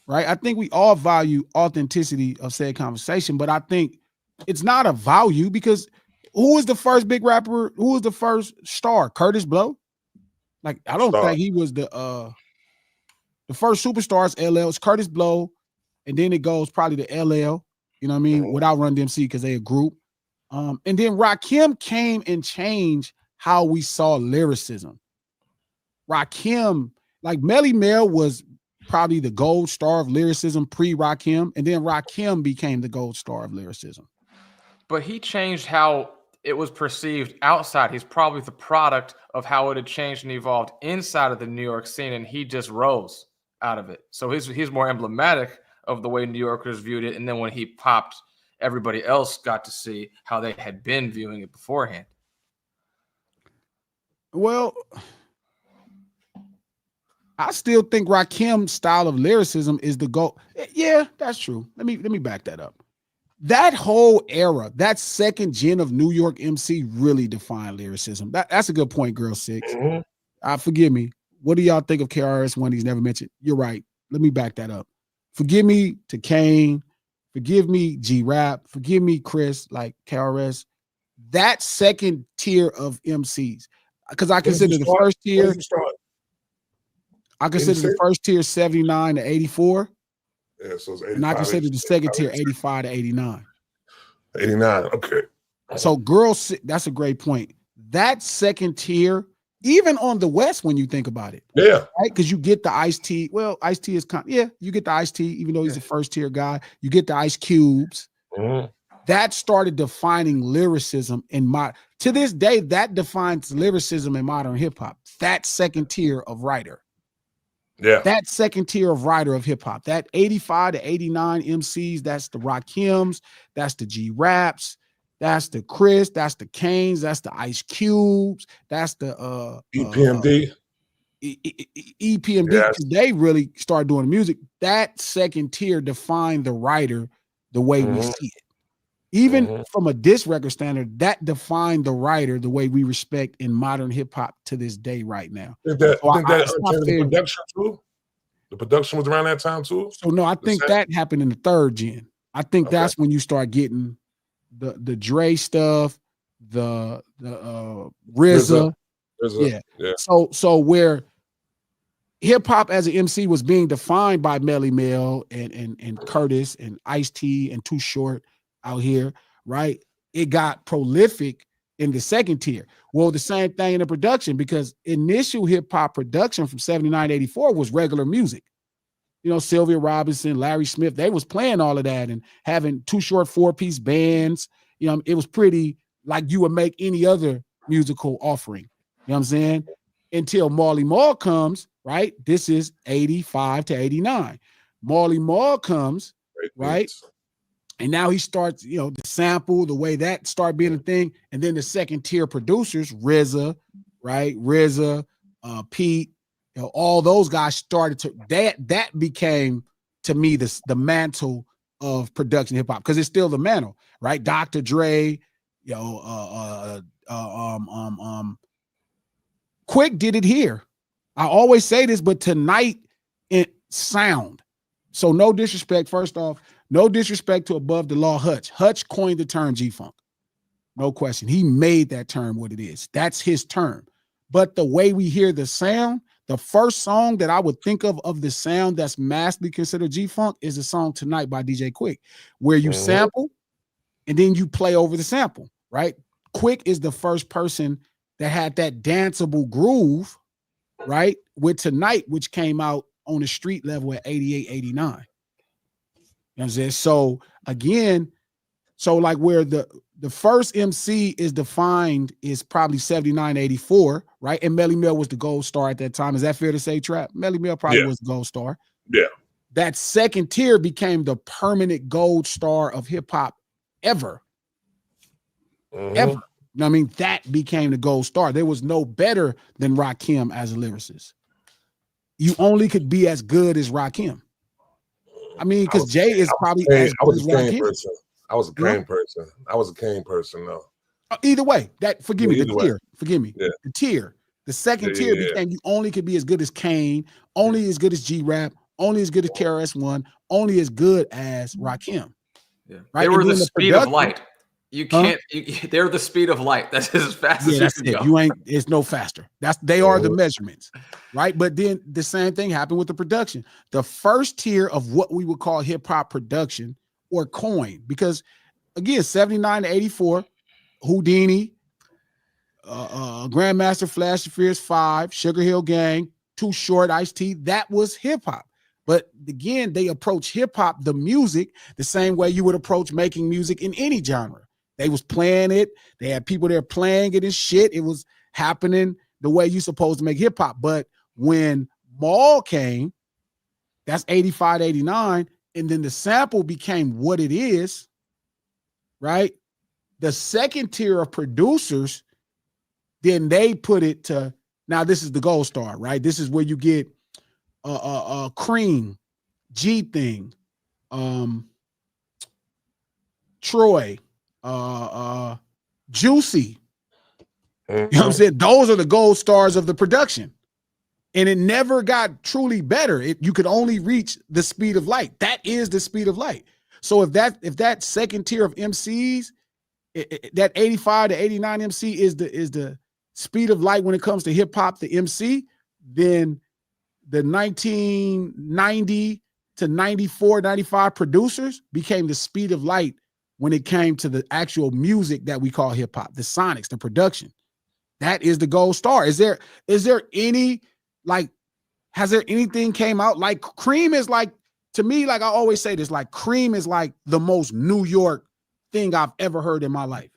S1: right? I think we all value authenticity of said conversation, but I think it's not a value because who was the first big rapper? Who was the first star? Curtis Blow? Like, I don't think he was the first superstars. LL, it's Curtis Blow, and then it goes probably to LL, you know what I mean, without Run DMC because they a group. And then Rakim came and changed how we saw lyricism. Rakim, like Melly Mel was probably the gold star of lyricism pre-Rakim, and then Rakim became the gold star of lyricism.
S2: But he changed how it was perceived outside. He's probably the product of how it had changed and evolved inside of the New York scene, and he just rose out of it. So he's more emblematic of the way New Yorkers viewed it, and then when he popped, everybody else got to see how they had been viewing it beforehand.
S1: Well, I still think Rakim's style of lyricism is the goal. Yeah, that's true. Let me back that up. That whole era, that second gen of New York MC really defined lyricism. That's a good point, Girl 6. Forgive me. What do y'all think of KRS-One he's never mentioned? You're right. Let me back that up. Forgive me to Kane. Forgive me, G-Rap. Forgive me, Chris, like KRS. That second tier of MCs, because I consider the first tier. I consider the first tier 79 to 84.
S3: Yeah, so it's 85.
S1: And I consider the second tier 85 to 89.
S3: 89, okay.
S1: So girls, that's a great point. That second tier, even on the West, when you think about it.
S3: Yeah.
S1: Right? Because you get the Ice-T. Well, Ice-T is you get the Ice-T, even though he's a first tier guy. You get the Ice Cubes. That started defining lyricism to this day, that defines lyricism in modern hip-hop. That second tier of writer.
S3: Yeah.
S1: That second tier of writer of hip hop, that 85 to 89 MCs, that's the Rakims, that's the G-Raps, that's the Chris, that's the Kanes, that's the Ice Cubes, that's the
S3: EPMD.
S1: EPMD, because they really started doing music. That second tier defined the writer the way we see it. Even from a diss record standard, that defined the writer the way we respect in modern hip hop to this day right now.
S3: The production too? The production was around that time too?
S1: So no, I think that happened in the third gen. I think that's when you start getting the Dre stuff, the RZA. Yeah. So where hip hop as an MC was being defined by Melly Mel and Curtis and Ice-T and Too Short out here, right? It got prolific in the second tier. Well, the same thing in the production, because initial hip hop production from 79 to 84 was regular music. Sylvia Robinson, Larry Smith, they was playing all of that and having Too Short 4-piece bands. It was pretty like you would make any other musical offering. You know what I'm saying? Until Marley Marl comes, right? This is 85 to 89. Marley Marl comes, right? And now he starts, the sample, the way that started being a thing. And then the second tier producers, RZA, right? RZA, Pete, all those guys started to, that became, to me, the mantle of production hip hop, because it's still the mantle, right? Dr. Dre, Quick did it here. I always say this, but tonight it sound. So no disrespect, first off, no disrespect to Above the Law Hutch. Hutch coined the term G-Funk. No question. He made that term what it is. That's his term. But the way we hear the sound, the first song that I would think of the sound that's massively considered G-Funk is the song Tonight by DJ Quick, where you sample and then you play over the sample, right? Quick is the first person that had that danceable groove, right? With Tonight, which came out on the street level at 88, 89. You know what I'm saying? So again, like where the first MC is defined is probably 79, 84, right? And Melly Mel was the gold star at that time. Is that fair to say, Trap? Melly Mel probably was the gold star.
S3: Yeah.
S1: That second tier became the permanent gold star of hip hop ever. Ever. You know what I mean? That became the gold star. There was no better than Rakim as a lyricist. You only could be as good as Rakim. I mean, because Jay is probably as good as Rakim.
S3: I was a Kane person. I was a Kane person, though.
S1: Either way, forgive me, the tier. Forgive me.
S3: Yeah.
S1: The tier. The second tier became you only could be as good as Kane, only as good as G-Rap, only as good as KRS-One, only as good as Rakim.
S2: Yeah.
S1: Right?
S2: They were the speed of light. You can't. They're the speed of light. That's as fast as
S1: that's
S2: you
S1: it.
S2: can go.
S1: You ain't. It's no faster. They are the measurements, right? But then the same thing happened with the production. The first tier of what we would call hip hop production or coin, because again, 79 to 84, Houdini, Grandmaster Flash and Fierce 5, Sugar Hill Gang, Too Short, Ice-T. That was hip hop. But again, they approach hip hop, the music, the same way you would approach making music in any genre. They was playing it. They had people there playing it and shit. It was happening the way you supposed to make hip hop. But when Maul came, that's 85, 89, and then the sample became what it is, right? The second tier of producers, then they put it to, now this is the gold star, right? This is where you get Cream, G-Thing, Troy, Juicy. You know what I'm saying? Those are the gold stars of the production. And it never got truly better. You could only reach the speed of light. That is the speed of light. So if that second tier of MCs, that 85 to 89 MC is the speed of light when it comes to hip hop, the MC, then the 1990 to 94, 95 producers became the speed of light when it came to the actual music that we call hip hop, the sonics, the production. That is the gold star. Is there any, like, has there anything came out? Like Cream is like, to me, like I always say this, like Cream is like the most New York thing I've ever heard in my life.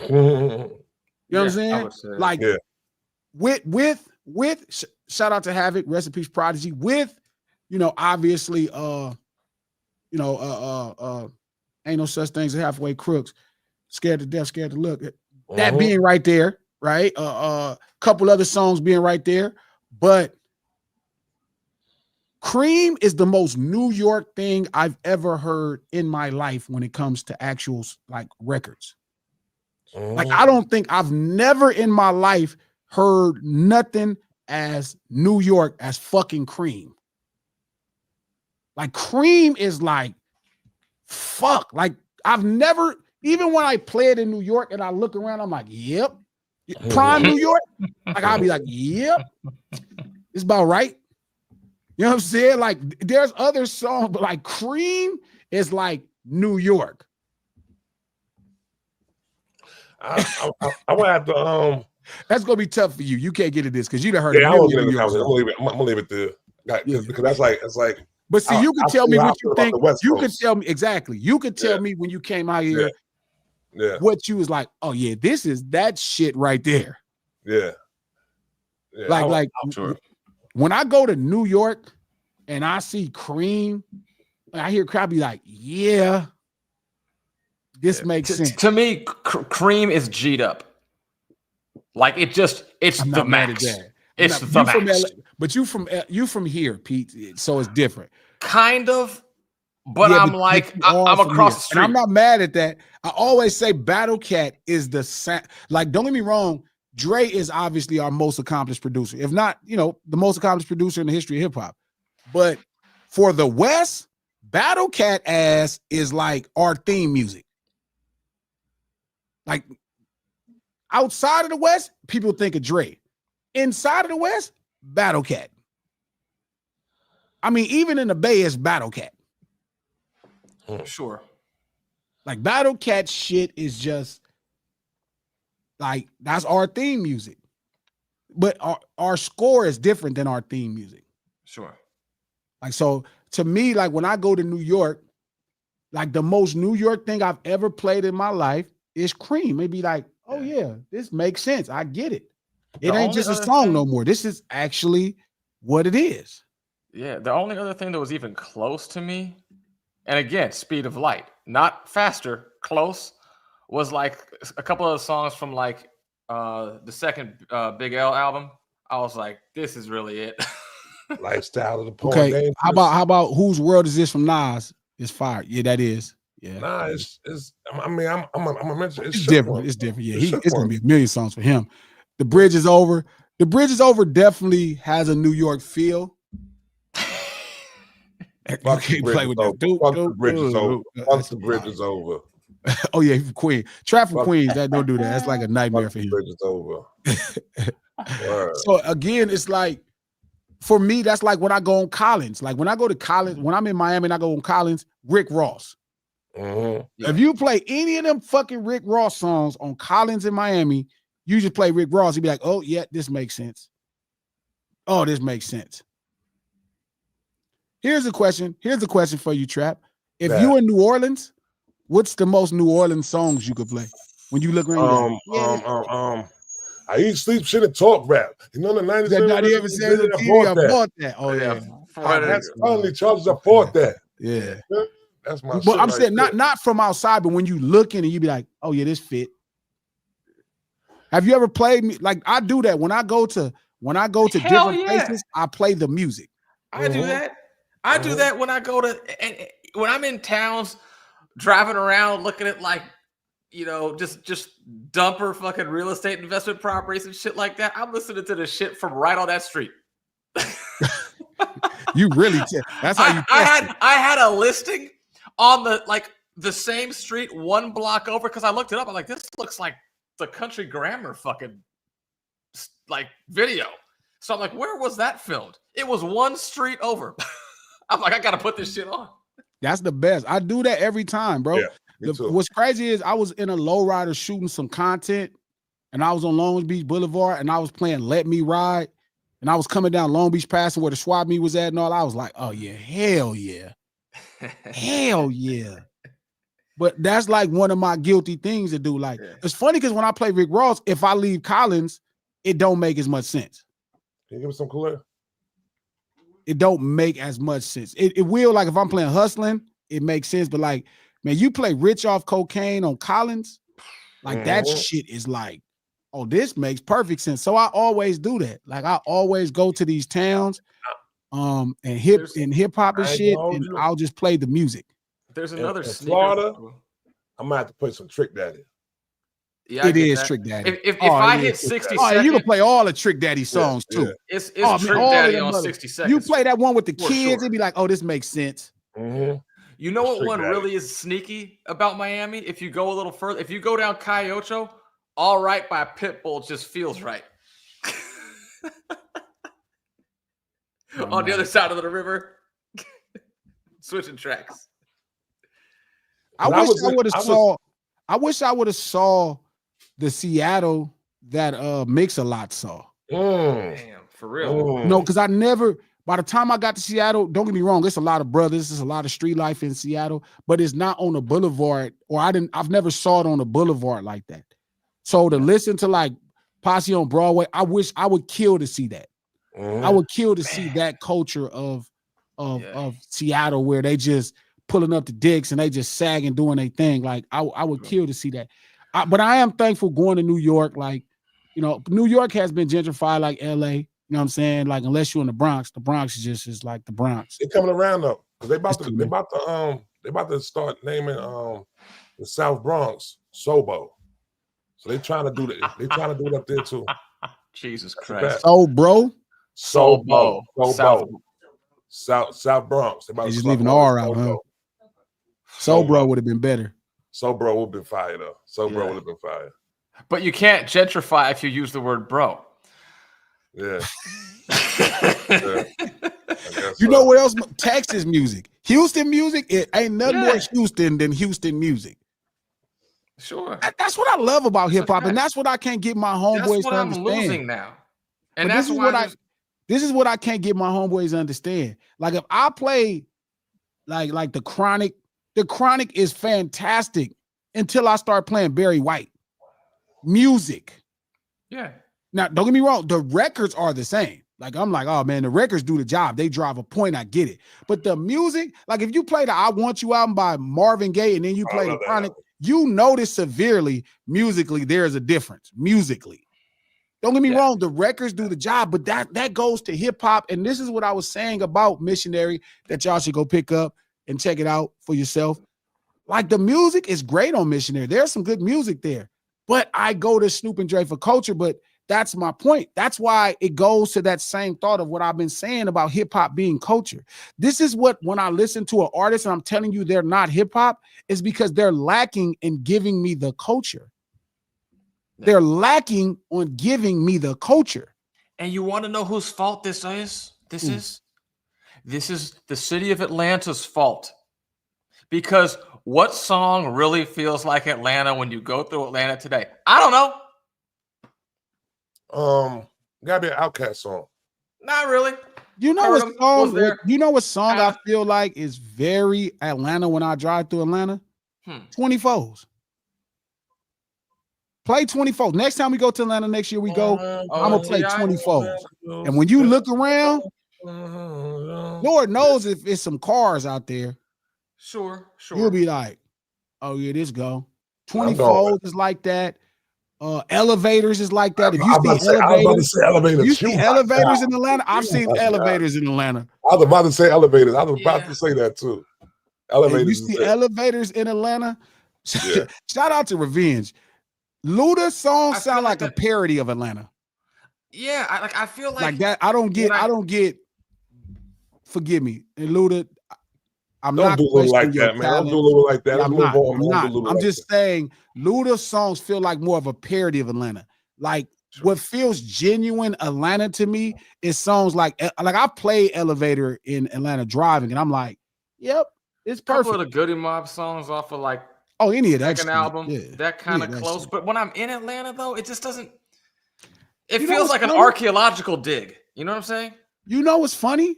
S1: You know what I'm saying? Like with shout out to Havoc, rest in peace Prodigy, with, obviously, ain't no such things as halfway crooks, scared to death, scared to look. That being right there, right? Couple other songs being right there, but Cream is the most New York thing I've ever heard in my life when it comes to actual like records. Like I've never in my life heard nothing as New York as fucking Cream. Like Cream is like, fuck. Like I've never, even when I play it in New York and I look around, I'm like, yep. Prime New York. Like I'll be like, yep. It's about right. You know what I'm saying? Like there's other songs, but like Cream is like New York.
S3: I would have to
S1: That's gonna be tough for you. You can't get into this because you done heard.
S3: Yeah, I'm gonna leave it there. Because that's like, it's like
S1: But see, you can tell me what you think. You could
S3: Coast.
S1: tell me exactly. You could tell me when you came out here what you was like, oh yeah, this is that shit right there.
S3: Yeah.
S1: Like when I go to New York and I see Cream, I hear crowd be like, yeah, this makes sense.
S2: To me, Cream is G'd up. Like it's the max. It's the max.
S1: But you from here, Pete. So it's different.
S2: Kind of. But I'm like, I'm across the street.
S1: And I'm not mad at that. I always say Battle Cat is the sound. Like, don't get me wrong. Dre is obviously our most accomplished producer. If not, the most accomplished producer in the history of hip hop. But for the West, Battle Cat ass is like our theme music. Like outside of the West, people think of Dre. Inside of the West, Battle Cat. I mean, even in the Bay, it's Battle Cat.
S2: Sure.
S1: Like Battle Cat shit is just like that's our theme music. But our score is different than our theme music.
S2: Sure.
S1: Like so to me, like when I go to New York, like the most New York thing I've ever played in my life is Cream. It'd be like, oh yeah, this makes sense. I get it. It ain't just a song no more. This is actually what it is.
S2: Yeah. The only other thing that was even close to me, and again, speed of light, not faster, close, was like a couple of songs from like the second Big L album. I was like, this is really it.
S3: Lifestyle of the Poor.
S1: Okay. How about Whose World Is This from Nas? It's fire. Yeah, that is. Yeah.
S3: Nah, it's I mean, I'm gonna mention
S1: it's different. It's different. Yeah, it's gonna be a million songs for him. The Bridge Is Over. The Bridge Is Over definitely has a New York feel. You can't play with that.
S3: Fuck the Bridge Is Over. Fuck the Bridge Is Over.
S1: Oh yeah, from Queen. Trap from Queens. That don't do that. That's like a nightmare for him.
S3: Bridge Is Over.
S1: So again, it's like for me, that's like when I go on Collins. Like when I go to Collins, when I'm in Miami and I go on Collins, Rick Ross.
S3: Mm-hmm.
S1: If you play any of them fucking Rick Ross songs on Collins in Miami, you just play Rick Ross. You'd be like, oh yeah, this makes sense. Oh, this makes sense. Here's a question for you, Trap. If you in New Orleans, what's the most New Orleans songs you could play? When you look around,
S3: I eat, sleep, shit, and talk rap. You know the 90s.
S1: That not even says I bought that. Oh yeah,
S3: that's only Charles. I bought that.
S1: Yeah,
S3: that's my.
S1: But I'm saying not from outside, but when you look in and you be like, oh yeah, this fit. Have you ever played me? Like I do that when I go to different places. I play the music.
S2: I do that. I do that when I go to when I'm in towns, driving around looking at like, just dumper fucking real estate investment properties and shit like that. I'm listening to the shit from right on that street.
S1: You really that's how you.
S2: I had a listing on the same street 1 block over because I looked it up. I'm like, this looks like the Country Grammar fucking like video. So I'm like, where was that filmed? It was 1 street over. I'm like, I gotta put this shit on.
S1: That's the best. I do that every time, bro.
S3: Yeah,
S1: what's crazy is I was in a lowrider shooting some content, and I was on Long Beach Boulevard, and I was playing "Let Me Ride," and I was coming down Long Beach Passing where the swap meet was at, and all. I was like, "Oh yeah, hell yeah, hell yeah." But that's like one of my guilty things to do. Like, it's funny because when I play Rick Ross, if I leave Collins, it don't make as much sense.
S3: Can you give me some clear?
S1: It don't make as much sense. It will, like if I'm playing Hustling, it makes sense. But like, man, you play Rich Off Cocaine on Collins, like that shit is like, oh, this makes perfect sense. So I always do that. Like I always go to these towns, and hip hop and shit, and I'll just play the music.
S2: There's another
S3: in Florida. I'm gonna have to play some Trick Daddy.
S2: Yeah,
S1: it is Trick Daddy.
S2: If I hit 60 seconds,
S1: you can play all the Trick Daddy songs too.
S2: It's Trick Daddy on 60 seconds.
S1: You play that one with the kids, it'd be like, oh, this makes sense.
S3: Mm-hmm.
S2: You know what one really is sneaky about Miami? If you go a little further, if you go down Cayocho, All Right by Pitbull just feels right. On the other side of the river, switching tracks.
S1: I wish I would have saw the Seattle that Mix-a-Lot saw.
S2: Damn, for real.
S1: No, because I never, By the time I got to Seattle, don't get me wrong, it's a lot of brothers, there's a lot of street life in Seattle, but it's not on a boulevard, or I've never saw it on a boulevard like that. So to listen to like Posse on Broadway, I wish I would kill to see that. I would kill to see that culture of Seattle, where they just pulling up the dicks and they just sagging, doing their thing. Like I would kill to see that. But I am thankful going to New York. Like, you know, New York has been gentrified like LA. You know what I'm saying? Like, unless you're in the Bronx is like the Bronx.
S3: They're coming around though, because they about to start naming the South Bronx Sobo. So they trying to do that. They trying to do it up there too.
S2: Jesus Christ.
S1: Sobo.
S3: South Bronx. They
S1: just leaving the R out, huh? Sobro would have been better.
S3: Sobro would have been fire though. Sobro would have been fire.
S2: But you can't gentrify if you use the word bro.
S3: Yeah.
S1: You know what else? Texas music. Houston music, it ain't nothing more Houston than Houston music.
S2: Sure.
S1: That's what I love about hip hop, and that's what I can't get my homeboys to understand.
S2: I'm losing now. And
S1: this is what I can't get my homeboys to understand. Like if I play like the Chronic is fantastic until I start playing Barry White music.
S2: Yeah.
S1: Now, don't get me wrong, the records are the same. Like, I'm like, oh man, the records do the job. They drive a point, I get it. But the music, like if you play the I Want You album by Marvin Gaye and then you play the Chronic, you notice severely musically there's a difference musically. Don't get me wrong, the records do the job, but that goes to hip hop. And this is what I was saying about Missionary that y'all should go pick up and check it out for yourself. Like the music is great on Missionary. There's some good music there, but I go to Snoop and Dre for culture, but that's my point. That's why it goes to that same thought of what I've been saying about hip hop being culture. This is what, when I listen to an artist and I'm telling you they're not hip hop, is because they're lacking in giving me the culture. They're lacking on giving me the culture.
S2: And you want to know whose fault this is? This is the city of Atlanta's fault. Because what song really feels like Atlanta when you go through Atlanta today? I don't know.
S3: Gotta be an Outkast song.
S2: Not really.
S1: You know what song? You know what song I feel like is very Atlanta when I drive through Atlanta? 24s. Play 24s. Next time we go to Atlanta next year, we go. I'm gonna play 24s. And when you look around, Lord knows if it's some cars out there.
S2: Sure.
S1: You'll be like, oh yeah, this go. 24s is like that. Elevators is like that. If you see elevators in Atlanta, I've seen elevators in Atlanta.
S3: I was about to say elevators. I was about to say that too. Elevators.
S1: You see elevators in Atlanta. Shout out to Revenge. Luda's songs sound like a parody of Atlanta.
S2: Yeah, I feel like
S1: that. I don't get. Forgive me, and Luda. I'm
S3: don't
S1: not
S3: do Luda like that, man. Don't do Luda like that.
S1: I'm just saying, Luda's songs feel like more of a parody of Atlanta. Like what feels genuine Atlanta to me is songs like I play Elevator in Atlanta driving, and I'm like, yep, it's perfect.
S2: A couple of the Goody Mob songs off of like
S1: any of that
S2: second album, that kind of close. But when I'm in Atlanta, though, it just doesn't. It feels like an archaeological dig. You know what I'm saying?
S1: You know what's funny?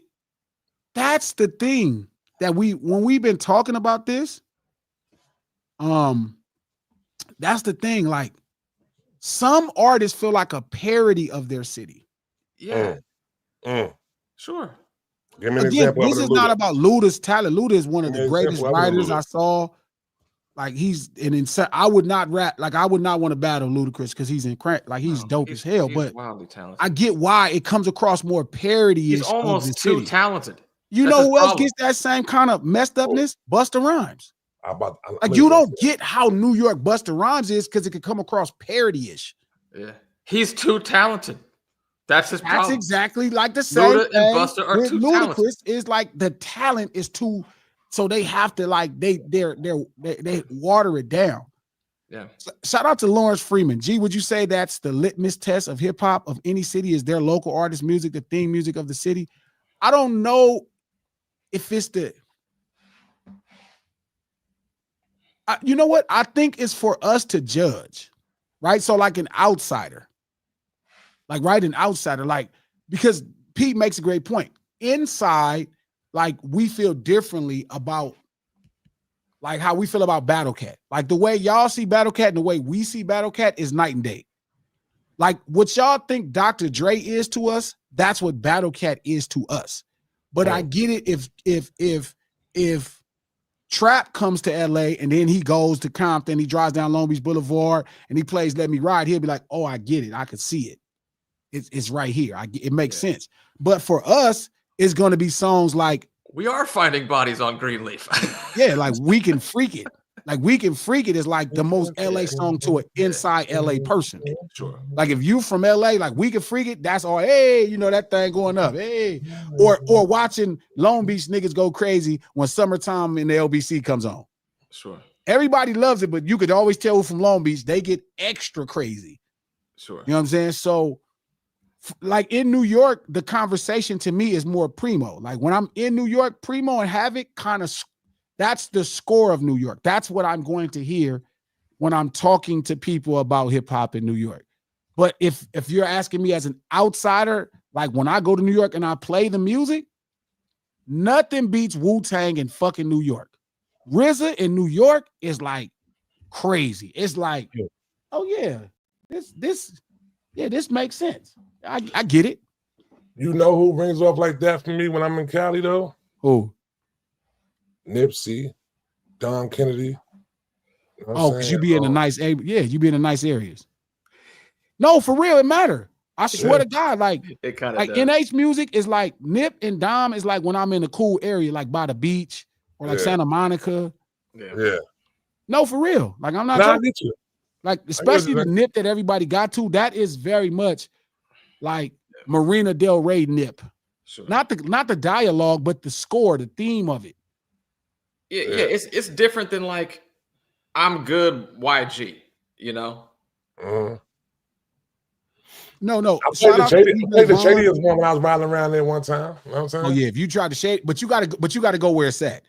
S1: That's the thing. That when we've been talking about this, that's the thing. Like some artists feel like a parody of their city.
S2: Yeah. Sure.
S3: Give me an example.
S1: This is not about Luda's talent. Luda is one of the greatest writers I saw. Like I would not rap. Like I would not want to battle Ludacris because he's he's dope as hell. But
S2: wildly talented.
S1: I get why it comes across more parody.
S2: He's almost too talented.
S1: You know who else gets that same kind of messed upness? Busta Rhymes. You don't get how New York Busta Rhymes is because it could come across parody-ish.
S2: Yeah. He's too talented. That's his problem.
S1: That's exactly like the same
S2: Luda and Busta are too talented.
S1: Ludacris is like the talent is too, so they have to they water it down.
S2: Yeah.
S1: Shout out to Lawrence Freeman. G, would you say that's the litmus test of hip hop of any city? Is their local artist music the theme music of the city? I don't know. If it's you know what? I think it's for us to judge, right? So like an outsider, like because Pete makes a great point. inside, like we feel differently about like how we feel about Battle Cat. Like the way y'all see Battle Cat and the way we see Battle Cat is night and day. Like what y'all think Dr. Dre is to us, that's what Battle Cat is to us. But I get it if Trap comes to LA and then he goes to Compton, he drives down Long Beach Boulevard and he plays Let Me Ride, he'll be like, oh, I get it. I can see it. It's right here. It makes sense. But for us, it's going to be songs like
S2: We Are Finding Bodies on Greenleaf.
S1: yeah, like We Can Freak It. Like We Can Freak It is like the most LA song to an inside LA person.
S2: Sure.
S1: Like if you from LA, like We Can Freak It, that's all. Hey, you know that thing going up. Hey, or watching Long Beach niggas go crazy when Summertime in the LBC comes on.
S2: Sure.
S1: Everybody loves it, but you could always tell who from Long Beach, they get extra crazy.
S2: Sure.
S1: You know what I'm saying? So like in New York, the conversation to me is more primo. Like when I'm in New York, Primo and Havoc kind of, that's the score of New York. That's what I'm going to hear when I'm talking to people about hip hop in New York. But if you're asking me as an outsider, like when I go to New York and I play the music, nothing beats Wu-Tang in fucking New York. RZA in New York is like crazy. It's like, oh yeah, this makes sense. I get it.
S3: You know who rings off like that for me when I'm in Cali though?
S1: Who?
S3: Nipsey, Don Kennedy. You know
S1: Oh, because you be in a nice, you be in the nice areas. No, for real, it matter. I swear to God, like
S2: it kind of
S1: like NH music is like Nip and Dom is like when I'm in a cool area, like by the beach or like Santa Monica.
S3: Yeah.
S1: No, for real. Like I'm not joking.
S3: I get you.
S1: Like especially the Nip that everybody got to, that is very much like Marina Del Rey Nip.
S2: Sure.
S1: Not the dialogue, but the score, the theme of it.
S2: Yeah, it's different than like I'm Good YG, you know?
S1: No.
S3: I played the shadiest one when I was riding around there one time. You know what I'm saying?
S1: Oh yeah, if you try to shade, but you gotta go where it's at.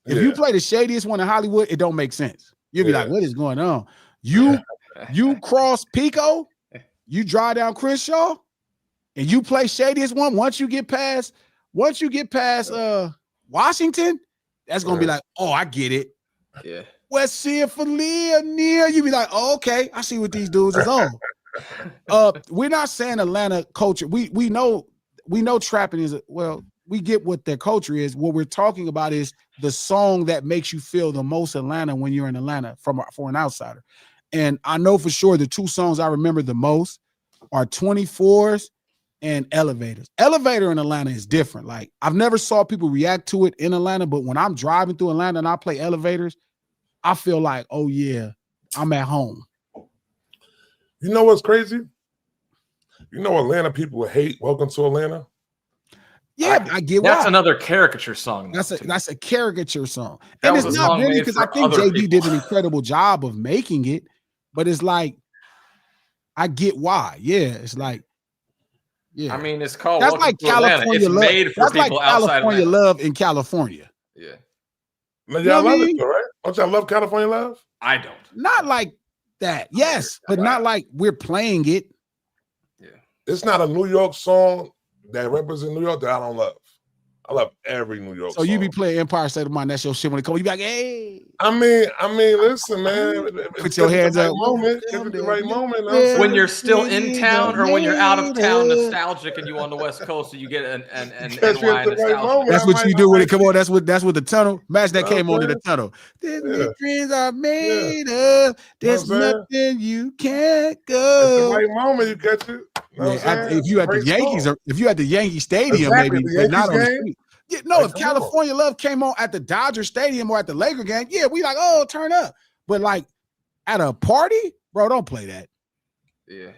S1: If you play the shadiest one in Hollywood, it don't make sense. You'll be like, what is going on? You cross Pico, you drive down Crenshaw, and you play shadiest one. Once you get past Washington, that's gonna be like, oh, I get it.
S2: Yeah.
S1: West Symphonia near. You be like, oh, okay, I see what these dudes is on. We're not saying Atlanta culture. We know trapping is we get what their culture is. What we're talking about is the song that makes you feel the most Atlanta when you're in Atlanta for an outsider. And I know for sure the two songs I remember the most are 24s and Elevators. Elevator in Atlanta is different. Like I've never saw people react to it in Atlanta, but when I'm driving through Atlanta and I play Elevators, I feel like, oh yeah, I'm at home.
S3: You know what's crazy? You know Atlanta people hate Welcome to Atlanta?
S1: Yeah, I get
S2: that's
S1: why.
S2: another caricature song.
S1: That's a caricature song.
S2: That
S1: and it's not really because I think JD did an incredible job of making it, but it's like, I get why. Yeah, it's like, yeah.
S2: I mean, it's called
S1: that's
S2: Welcome
S1: like
S2: to Atlanta.
S1: California
S2: It's
S1: love.
S2: made for
S1: That's
S2: people
S1: like
S2: outside
S1: California
S2: Atlanta.
S1: love in California.
S2: Yeah.
S3: But y'all love it though, right? Don't y'all love California love?
S2: I don't.
S1: Not like that. Yes, but not like we're playing it.
S2: Yeah.
S3: It's not a New York song that represents New York that I don't love. I love every New York song.
S1: So you be playing Empire State of Mind, that's your shit when it comes. You be like, hey.
S3: I mean, listen, man.
S1: Put your hands up.
S3: Get the right moment.
S2: When you're still in town or when you're out of town, nostalgic, and you on the West Coast, so you get an NY nostalgia.
S1: That's what you do when it come on. That's what the tunnel. Match that came on in the tunnel. The dreams are made of. There's nothing you can't go.
S3: It's the right moment, you catch it.
S1: If you at the Yankees or if you at the Yankee Stadium, maybe, but not on the street. Yeah, no, if California Love came on at the Dodger Stadium or at the Laker game, yeah, we like, oh, turn up. But like at a party, bro, don't play that.
S2: Yeah.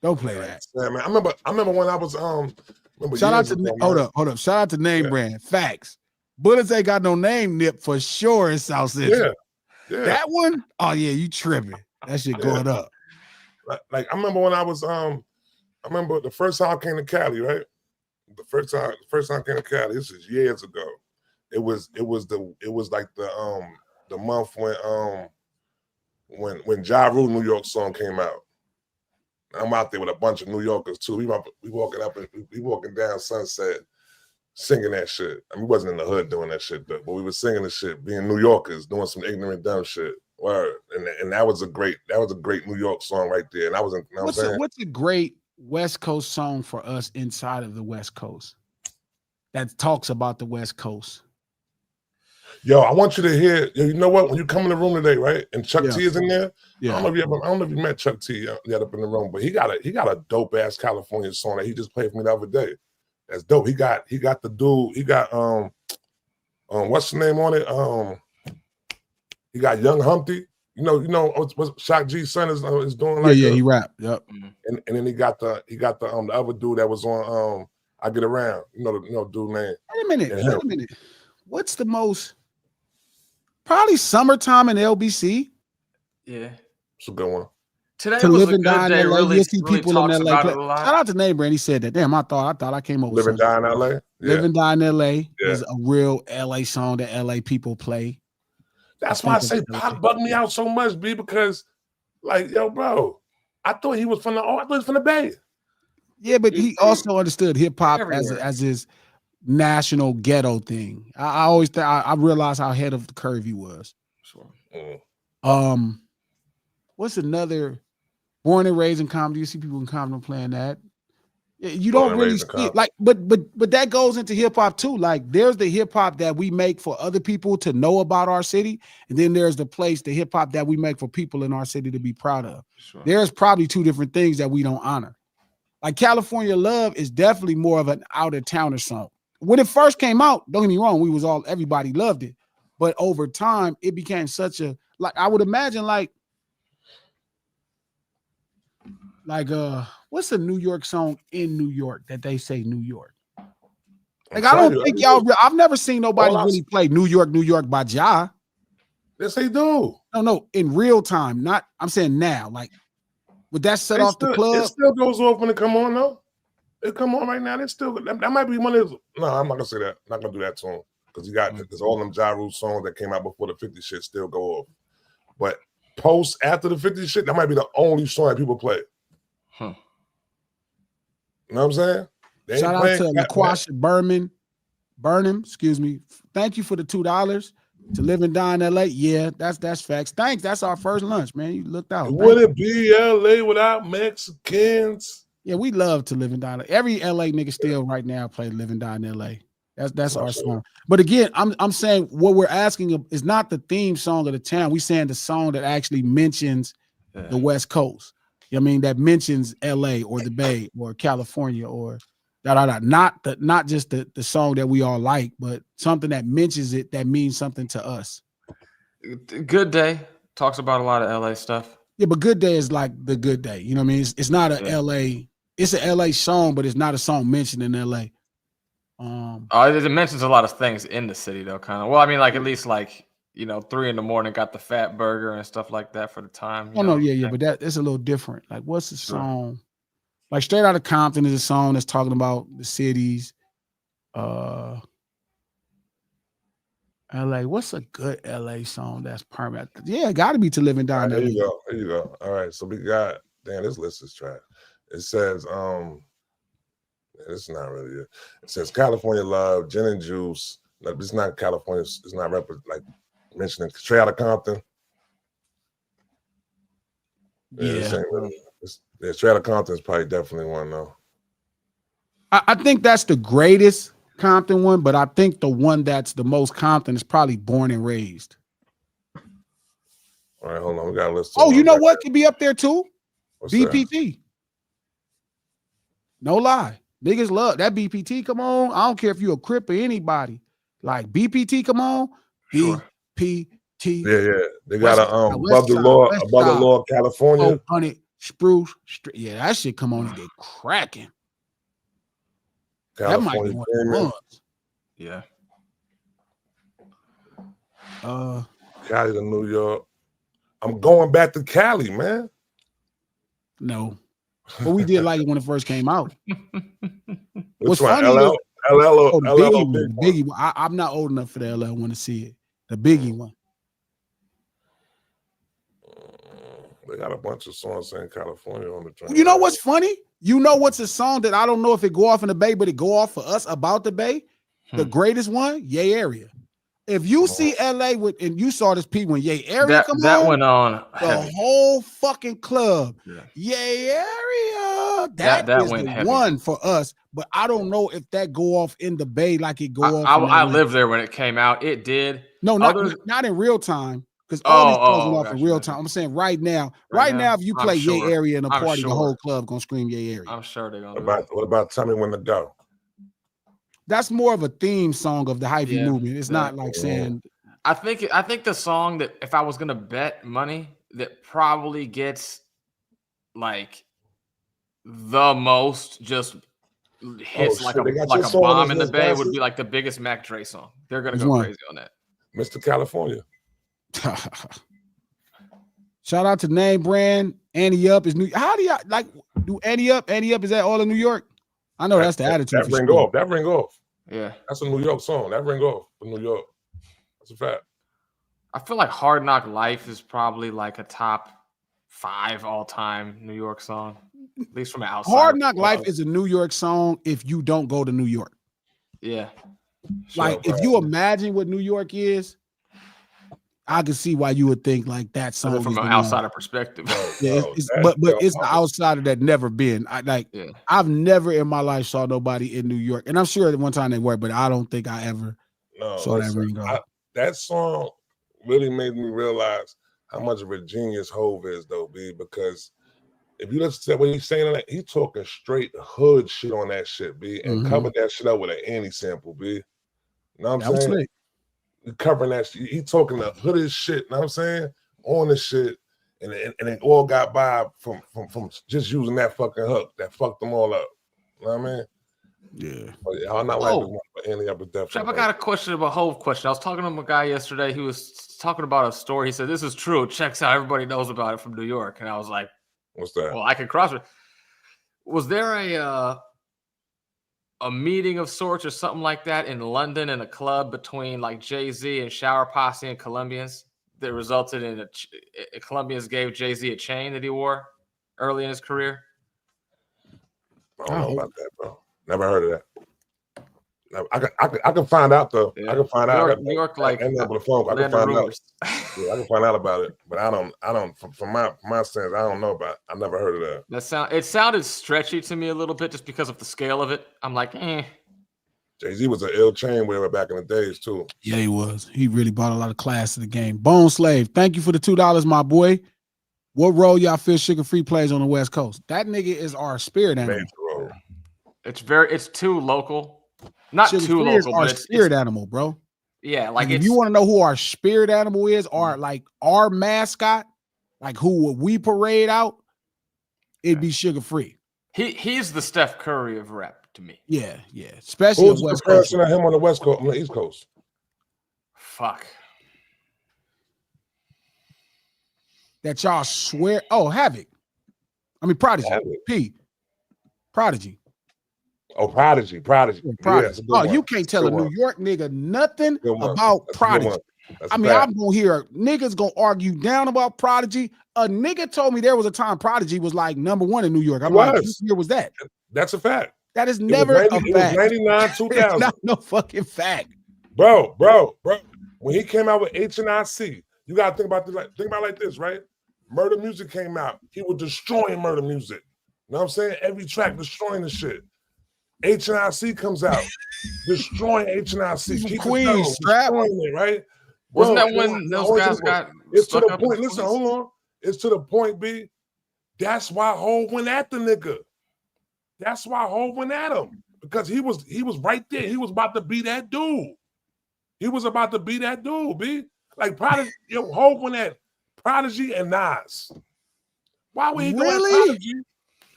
S1: Don't play that.
S3: Yeah, man. I remember when I was
S1: shout out to hold up. Shout out to Name Brand. Facts. Bullets ain't got no name Nip for sure in South Central.
S3: Yeah.
S1: That one, oh yeah, you tripping. That shit going up.
S3: Like I remember when I was I remember the first time I came to Cali, right? The first time I came to Cali, this is years ago. It was like the month when Ja Rule New York song came out. I'm out there with a bunch of New Yorkers too. We walking up and we walking down Sunset, singing that shit. I mean, we wasn't in the hood doing that shit though, but we were singing the shit, being New Yorkers, doing some ignorant dumb shit. Word. And that was a great New York song right there. And I was, you know what I'm saying?
S1: What's a great West Coast song for us inside of the West Coast that talks about the West Coast?
S3: Yo, I want you to hear. You know what? When you come in the room today, right, and Chuck T is in there.
S1: Yeah.
S3: I don't know if you met Chuck T yet up in the room, but he got a dope ass California song that he just played for me the other day. That's dope. He got the dude. He got what's the name on it? He got Young Humpty. You know what Shock G's son is doing. Like
S1: he rap. Yep.
S3: And then he got the other dude that was on I Get Around. You know dude name.
S1: Wait a minute. What's the most? Probably Summertime in LBC.
S2: Yeah,
S3: it's a good one.
S2: Today was a good day. Really
S1: people
S2: talks
S1: in LA.
S2: about it a lot.
S1: Shout out to Neighbor, and he said that. Damn, I thought I came over.
S3: Live and Die in LA. Yeah.
S1: Live and Die in LA is a real LA song that LA people play.
S3: That's why I say Pop bugged me out so much, B, because like, yo, bro, I thought he was from the Bay.
S1: Yeah, but he also understood hip hop as his national ghetto thing. I always I realized how ahead of the curve he was.
S3: Sure.
S1: What's another Born and Raised in Compton? You see people in Compton playing that. You don't really see it. Like, but that goes into hip hop too. Like, there's the hip hop that we make for other people to know about our city, and then there's the hip hop that we make for people in our city to be proud of. Sure. There's probably two different things that we don't honor. Like California Love is definitely more of an out of towner song. When it first came out, don't get me wrong, everybody loved it. But over time, it became such a, like, I would imagine like what's a New York song in New York that they say New York? Like, I don't think I've never seen nobody really play New York by Ja.
S3: Yes, they do.
S1: No, in real time. Not, I'm saying now. Like, would that set off the club?
S3: It still goes off when it come on, though. It come on right now. That might be one of those. No, I'm not gonna say that. I'm not gonna do that to him because all them Ja Rule songs that came out before the 50 shit still go off. But after the 50 shit, that might be the only song that people play.
S2: Huh.
S3: You know what I'm saying?
S1: Shout out to LaQuasha Burnham. Excuse me. Thank you for the $2 to Live and Die in LA. Yeah, that's facts. Thanks. That's our first lunch, man. You looked out.
S3: Would it be LA without Mexicans?
S1: Yeah, we love to Live and Die. Every LA nigga still right now play Live and Die in LA. That's our song. But again, I'm saying what we're asking is not the theme song of the town. We saying the song that actually mentions the West Coast. You know what I mean? That mentions LA or the Bay or California or not just the song that we all like, but something that mentions it that means something to us.
S2: Good Day talks about a lot of LA stuff.
S1: Yeah, but Good Day is like the Good Day. You know what I mean? It's not a LA. It's an LA song, but it's not a song mentioned in LA.
S2: It mentions a lot of things in the city though, kind of. Well, I mean, like at least like 3 a.m. got the fat burger and stuff like that for the time.
S1: Oh no, yeah, but it's a little different. Like, what's the song? Like Straight Outta Compton is a song that's talking about the cities. LA. What's a good LA song that's permanent? Yeah, got to be To Live and Die.
S3: There you go. All right, so we got. Damn, this list is trash. It says it's not really it. It says California Love, Gin and Juice. No, it's not California. It's not like mentioning Straight Outta Compton.
S1: Yeah,
S3: Straight Outta Compton is probably definitely one though.
S1: I think that's the greatest Compton one, but I think the one that's the most Compton is probably Born and Raised.
S3: All right, hold on. We got a list.
S1: Oh, you know what could be up there too?
S3: What's
S1: BPT.
S3: That?
S1: No lie. Niggas love that BPT. Come on. I don't care if you're a Crip or anybody. Like BPT, come on.
S2: Sure.
S1: BPT.
S3: Yeah. They got above the law, California.
S1: 400 Spruce Street. Yeah, that shit come on and get cracking. That might be one of the ones.
S2: Yeah.
S3: Cali to New York. I'm going back to Cali, man.
S1: No. But we did like it when it first came out.
S3: What's funny? LL
S1: the Biggie one. I'm not old enough for the LL one to see it. The Biggie one.
S3: They got a bunch of songs saying California on the joint.
S1: You know what's funny? You know what's a song that I don't know if it go off in the Bay, but it go off for us about the Bay? The greatest one, Yay Area. If you see LA and you saw this P when Yay Area come
S2: that
S1: on,
S2: went on
S1: the
S2: heavy.
S1: whole fucking club.
S2: Yeah.
S1: Yay Area. That is
S2: went
S1: the
S2: heavy.
S1: one for us. But I don't know if that go off in the Bay like it go off.
S2: I lived there when it came out. It did.
S1: No, not in real time. Because all these songs went off in real time. I'm saying right now, if you play Yay Area in a party, the whole club gonna scream Yay Area.
S2: I'm sure they're gonna.
S3: What about Tell Me When to Go?
S1: That's more of a theme song of the hyphy movement. It's not like saying.
S2: I think the song that if I was gonna bet money that probably gets like the most just hits like a bomb in the Bay would be like the biggest Mac Dre song. They're gonna go crazy on that.
S3: Mr. California.
S1: Shout out to Name Brand. Annie Up is new. How do y'all like do Annie Up? Annie Up, is that all in New York? I know that's the attitude.
S3: That ring off. That ring off.
S2: Yeah.
S3: That's a New York song. That ring off in New York. That's a fact.
S2: I feel like Hard Knock Life is probably like a top 5 all-time New York song. At least from outside.
S1: Hard Knock Life is a New York song if you don't go to New York.
S2: Yeah.
S1: Like if you imagine what New York is, I can see why you would think like that song
S2: from an outsider perspective.
S1: Yeah, but it's the outsider that never been. I've never in my life saw nobody in New York, and I'm sure at one time they were, but I don't think I ever saw that ring go.
S3: That song really made me realize how much of a genius Hove is, though, B. Because if you listen to what he's saying, that he's talking straight hood shit on that shit, B, and covered that shit up with an Annie sample, B. You know what I'm saying? Covering that shit. He talking the hoodest shit, you know what I'm saying? On the shit. And it all got by from just using that fucking hook that fucked them all up. You know what I mean?
S1: Yeah.
S3: But y'all not like the one for Annie Up with definitely.
S2: I got a question about Hove question. I was talking to a guy yesterday. He was talking about a story. He said, "This is true. It checks out. Everybody knows about it from New York." And I was like,
S3: "What's that?"
S2: Well, I can cross it. Was there a meeting of sorts or something like that in London in a club between like Jay-Z and Shower Posse and Colombians that resulted in Colombians gave Jay-Z a chain that he wore early in his career?
S3: I don't know about that, bro. Never heard of that. I can find out though. Yeah. I can find out.
S2: New York, like
S3: I can find out. Yeah, I can find out about it, but I don't. From my sense, I don't know about it. I never heard of that.
S2: It sounded stretchy to me a little bit just because of the scale of it. I'm like,
S3: Jay-Z was an ill chain wearer back in the days too.
S1: Yeah, he was. He really brought a lot of class to the game. Bone Slave, thank you for the $2, my boy. What role y'all feel Sugar Free plays on the West Coast? That nigga is our spirit animal.
S2: It's too local. Not
S1: Sugar
S2: too
S1: Free
S2: local,
S1: our
S2: but
S1: spirit animal, bro.
S2: Yeah, like
S1: if you want to know who our spirit animal is, or like our mascot, like who would we parade out, it'd be Sugar Free.
S2: He's the Steph Curry of rap to me.
S1: Yeah. Especially
S3: who's the comparison of him on the West Coast, on the East Coast?
S2: Fuck.
S1: That y'all swear. Oh, Havoc. I mean Prodigy. P. Prodigy.
S3: Oh, Prodigy.
S1: Yeah, you can't tell a New York nigga nothing about Prodigy. I mean, I'm gonna hear niggas gonna argue down about Prodigy. A nigga told me there was a time Prodigy was like #1 in New York. I'm like, what year was that?
S3: That's a fact.
S1: That is never a fact.
S3: It was 99, 2000.
S1: It's not no fucking fact.
S3: Bro. When he came out with H&IC, you gotta think about this like this, right? Murder Music came out. He was destroying Murder Music. You know what I'm saying? Every track destroying the shit. H&IC comes out, destroying H&IC.
S1: Queens,
S3: destroying it, right?
S2: Wasn't that when those guys got?
S3: It's to the point. Listen, hold on. It's to the point, B. That's why Hov went at the nigga. That's why Hov went at him, because he was right there. He was about to be that dude. B. Like Prodigy, Hov went at Prodigy and Nas. Why would he go at Prodigy?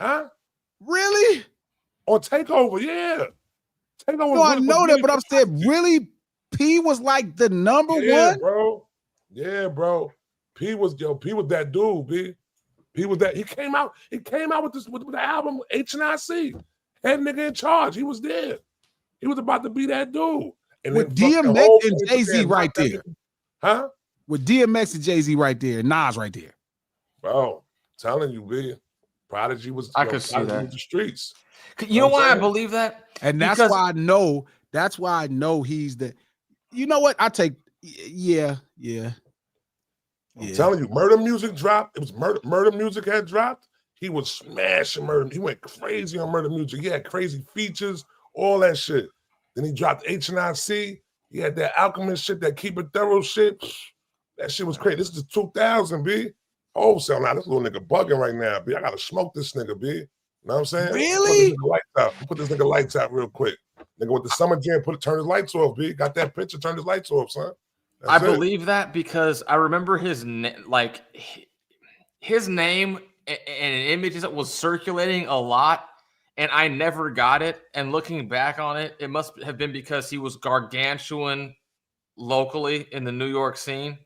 S3: Huh?
S1: Really?
S3: On Takeover, yeah. Takeover.
S1: No, I know that, but I'm saying, really, P was like the number one,
S3: bro. Yeah, bro. P was that dude, B. He was that. He came out with the album H&IC. Head nigga in charge. He was there. He was about to be that dude. And
S1: with DMX and Jay-Z right there.
S3: Huh?
S1: With DMX and Jay-Z right there, Nas right there.
S3: Bro, telling you, B. Prodigy was
S2: I could see
S3: Prodigy
S2: that.
S3: was the streets.
S2: You know why I
S3: saying?
S2: believe that?
S1: And that's
S2: Because
S1: why I know he's the. You know what? I take. Yeah.
S3: I'm telling you, Murder Music dropped. It was Murder Music had dropped. He was smashing Murder. He went crazy on Murder Music. He had crazy features, all that shit. Then he dropped H&IC. He had that Alchemist shit, that Keep It Thorough shit. That shit was crazy. This is 2000, B. Wholesale. Now, this little nigga bugging right now, B. I gotta smoke this nigga, B. You know what I'm saying?
S1: Really?
S3: Put this nigga lights out real quick. Nigga with the summer jam, turn his lights off, B. Got that picture, turn his lights off, son.
S2: I believe that because I remember his name and images that was circulating a lot, and I never got it. And looking back on it, it must have been because he was gargantuan locally in the New York scene,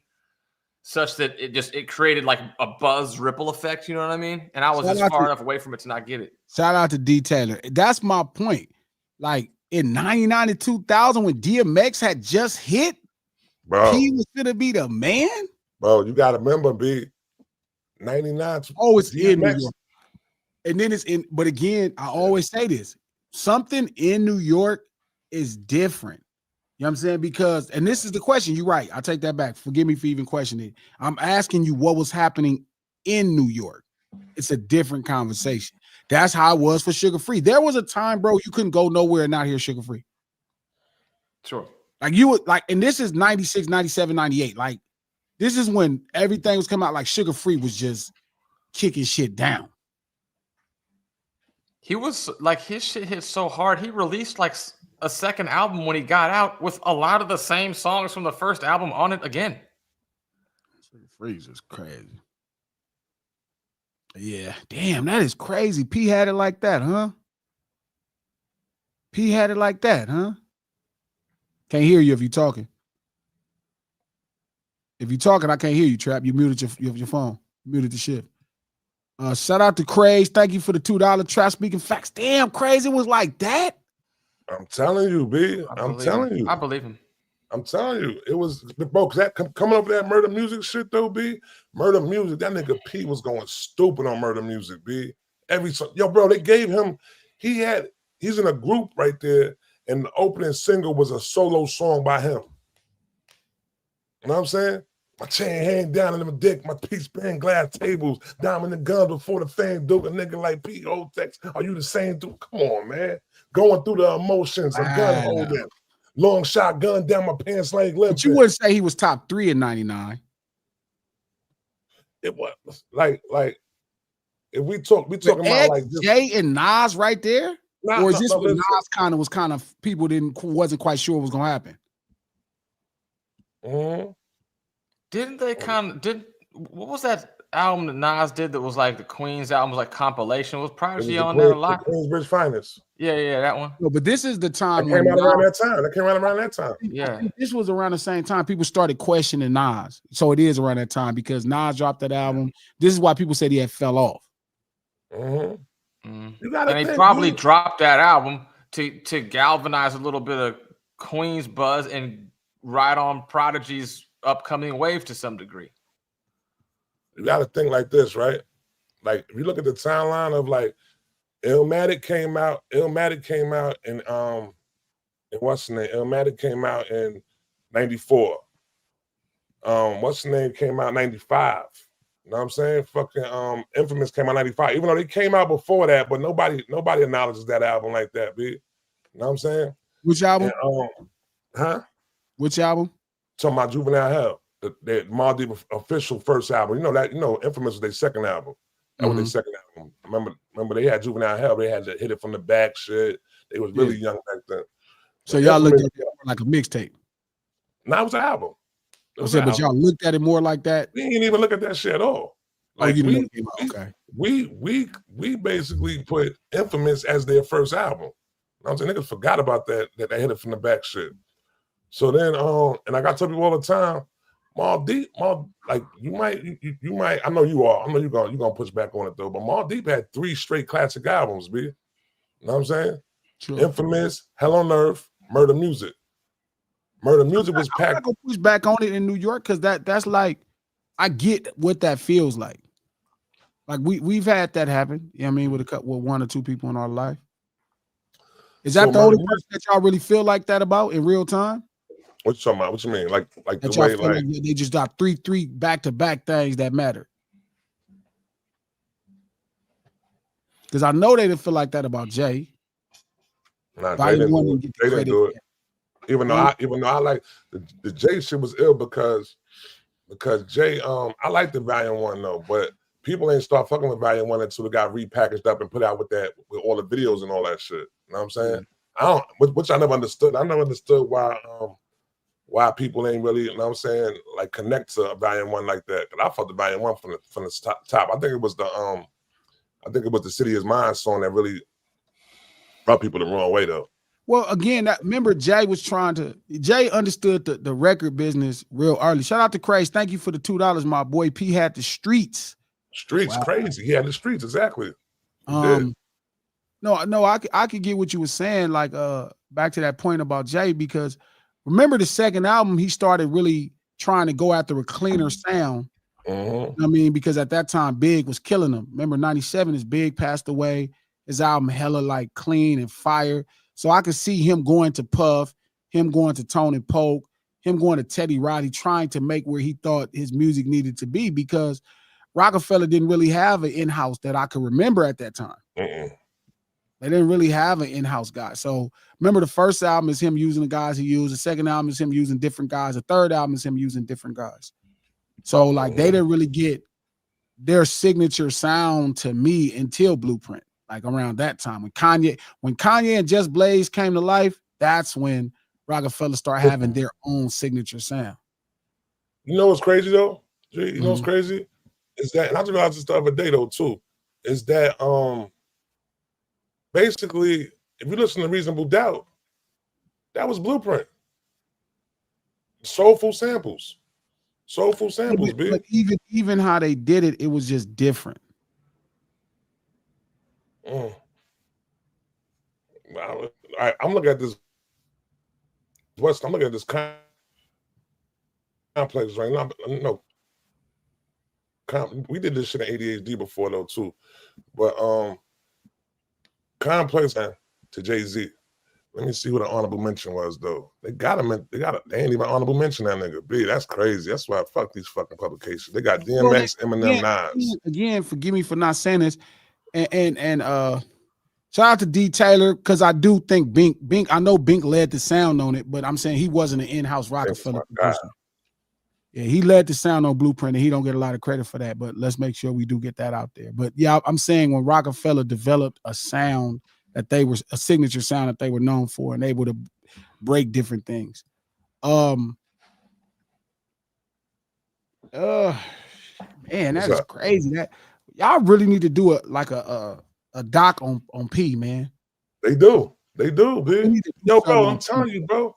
S2: such that it created like a buzz ripple effect. You know what I mean? And I was just far enough away from it to not get it.
S1: Shout out to D Taylor. That's my point. Like in 99 and 2000, when DMX had just hit,
S3: bro,
S1: he was gonna be the man.
S3: Bro, you gotta remember, B. 99.
S1: Oh, it's in New York. And then it's in, but again, I always say this: something in New York is different. You know what I'm saying? Because, and this is the question, you're right. I take that back. Forgive me for even questioning it. I'm asking you what was happening in New York. It's a different conversation. That's how it was for Sugar Free. There was a time, bro, you couldn't go nowhere and not hear Sugar Free.
S2: Sure.
S1: Like you would like, and this is 96, 97, 98. Like, this is when everything was coming out. Like Sugar Free was just kicking shit down.
S2: He was like, his shit hit so hard. He released like a second album when he got out with a lot of the same songs from the first album on it again.
S1: Sugar Free is crazy. Yeah, damn, that is crazy. P had it like that, huh? P had it like that, huh? Can't hear you if you're talking. If you're talking, I can't hear you, Trap. You muted your phone. You muted the shit. Shout out to Craze. Thank you for the $2 Trap Speaking Facts. Damn, Crazy was like that.
S3: I'm telling you, B. I'm telling you.
S2: I believe him.
S3: I'm telling you. It was, bro, because that coming over that Murder Music shit, though, B. Murder Music, that nigga P was going stupid on Murder Music, B. Yo, bro, they gave him, he's in a group right there, and the opening single was a solo song by him. You know what I'm saying? My chain hang down in my dick, my piece pan glass tables, diamond the guns before the fan duke, a nigga like P. Old Tex. Are you the same dude? Come on, man. Going through the emotions, a gun holding, long shotgun down my pants leg limping.
S1: But you wouldn't say he was top 3 in 99.
S3: It was like if we talking about like this,
S1: Jay and Nas right there? Or is this what Nas was people wasn't quite sure what was gonna happen?
S3: Mm-hmm.
S2: Didn't they what was that album that Nas did that was like the Queen's album, was like compilation? Was Prodigy on there a lot?
S3: Queensbridge Finest.
S2: Yeah, that one.
S1: No, but this is the time
S3: that came out around that time.
S2: Yeah.
S1: This was around the same time people started questioning Nas. So it is around that time because Nas dropped that album. This is why people said he had fell off.
S3: Mm-hmm.
S2: And he probably dropped that album to galvanize a little bit of Queen's buzz and ride on Prodigy's upcoming wave to some degree.
S3: You got to think like this, right? Like if you look at the timeline of like Illmatic came out and what's the name? Illmatic came out in 94. What's the name came out in 95. You know what I'm saying? Fucking Infamous came out in 95. Even though they came out before that, but nobody acknowledges that album like that, B. You know what I'm saying?
S1: Which album?
S3: And,
S1: Which album?
S3: Talking about Juvenile Hell, the Mobb Deep official first album. You know, Infamous was their second album. That was their second album. Remember they had Juvenile Hell. They had to hit it from the back shit. They was really young back then.
S1: So y'all looked at it like a mixtape.
S3: No, it was an album.
S1: But y'all looked at it more like that.
S3: We didn't even look at that shit at all. Like we basically put Infamous as their first album. I'm saying niggas forgot about that they hit it from the back shit. So then, and I got to tell people all the time, Mobb Deep, like you might, I know you are. I know you're gonna push back on it though. But Mobb Deep had 3 straight classic albums, B. You know what I'm saying? Sure. Infamous, Hell on Earth, Murder Music. Murder Music was packed. I'm not gonna
S1: push back on it in New York because that's like, I get what that feels like. Like we've had that happen. You know what I mean, with one or two people in our life. Is
S3: So
S1: that the only person that y'all really feel like that about in real time?
S3: What you talking about? What you mean? Like
S1: That
S3: the
S1: y'all
S3: way
S1: feel like they just got three back-to-back things that matter? Because I know they didn't feel like that about Jay.
S3: Nah,
S1: But
S3: Jay didn't do
S1: didn't
S3: it.
S1: get the
S3: They didn't
S1: credit.
S3: do it. Even though I like the Jay shit was ill because Jay, I like the Valiant One though, but people ain't start fucking with Valiant One until it got repackaged up and put out with all the videos and all that shit. You know what I'm saying? I don't, which I never understood. I never understood why people ain't really, you know what I'm saying, like connect to a Valiant One like that. Cause I felt the Valiant One from the top. I think it was the City Is Mine song that really rubbed people the wrong way though.
S1: Well, again, remember Jay understood the record business real early. Shout out to Craze. Thank you for the $2. My boy P had the streets.
S3: Streets, wow. Crazy. He had the streets, exactly.
S1: No, I could get what you were saying, like back to that point about Jay, because remember the second album, he started really trying to go after a cleaner sound.
S3: Mm-hmm.
S1: I mean, because at that time, Big was killing him. Remember, 97, his Big passed away. His album hella like clean and fire. So I could see him going to Puff, him going to Tone and Polk, him going to Teddy Riley, trying to make where he thought his music needed to be, because Rockefeller didn't really have an in-house that I could remember at that time.
S3: Mm-mm.
S1: They didn't really have an in-house guy. So remember, the first album is him using the guys he used. The second album is him using different guys. The third album is him using different guys. So like they didn't really get their signature sound to me until Blueprint, like around that time. When Kanye and Just Blaze came to life, that's when Rockefeller started having their own signature sound.
S3: You know what's crazy though? You know what's crazy? Is that, and I realized this the other day though too, is that basically, if you listen to Reasonable Doubt, that was Blueprint. Soulful samples.
S1: But even how they did it, it was just different.
S3: Wow. I'm looking at this. I'm looking at this complex right now. No, we did this shit in ADHD before though too, but complex to Jay-Z. Let me see what an honorable mention was though. They ain't even honorable mention that nigga. B, that's crazy. That's why I fuck these fucking publications. They got DMX, Eminem, Nas.
S1: Again, forgive me for not saying this, and shout out to D Taylor, because I do think Bink. I know Bink led the sound on it, but I'm saying he wasn't an in-house Rockefeller producer. Yeah, he led the sound on Blueprint, and he don't get a lot of credit for that. But let's make sure we do get that out there. But yeah, I'm saying when Rockefeller developed a sound that they were a signature sound that they were known for and able to break different things. Man, that is crazy. That y'all really need to do a doc on P, man.
S3: They do, dude. Yo, bro, I'm telling you, bro.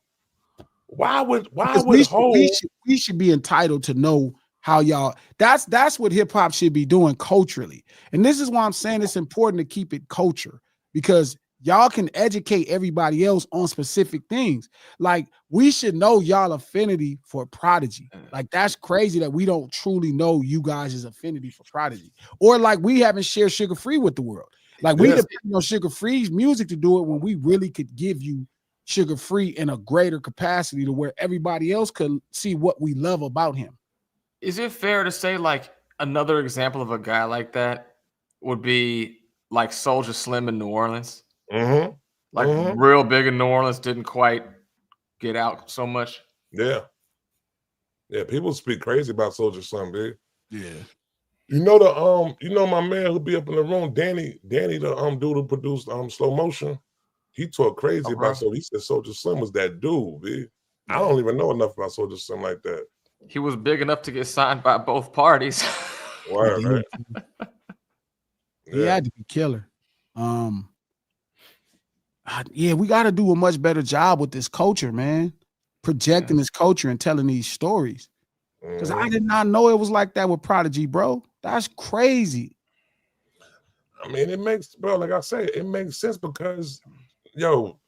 S3: Why would
S1: we should be entitled to know how y'all, that's what hip hop should be doing culturally. And this is why I'm saying it's important to keep it culture, because y'all can educate everybody else on specific things. Like, we should know y'all affinity for Prodigy. Like, that's crazy that we don't truly know you guys' affinity for Prodigy. Or like, we haven't shared Sugar Free with the world. Like, we depend on Sugar Free's music to do it when we really could give you Sugar Free in a greater capacity to where everybody else could see what we love about him.
S2: Is it fair to say, like, another example of a guy like that would be like Soulja Slim in New Orleans? Real big in New Orleans, didn't quite get out so much.
S3: Yeah, people speak crazy about Soulja Slim, big.
S1: Yeah.
S3: You know my man who be up in the room, Danny, the dude who produced Slow Motion. He talked crazy about Soulja. He said Soulja Slim was that dude, B. I don't even know enough about Soulja Slim like that.
S2: He was big enough to get signed by both parties.
S3: Right.
S1: He had to be killer. Yeah, we got to do a much better job with this culture, man. Projecting this culture and telling these stories. Because I did not know it was like that with Prodigy, bro. That's crazy.
S3: I mean, it makes, bro, like I say, it makes sense because, yo,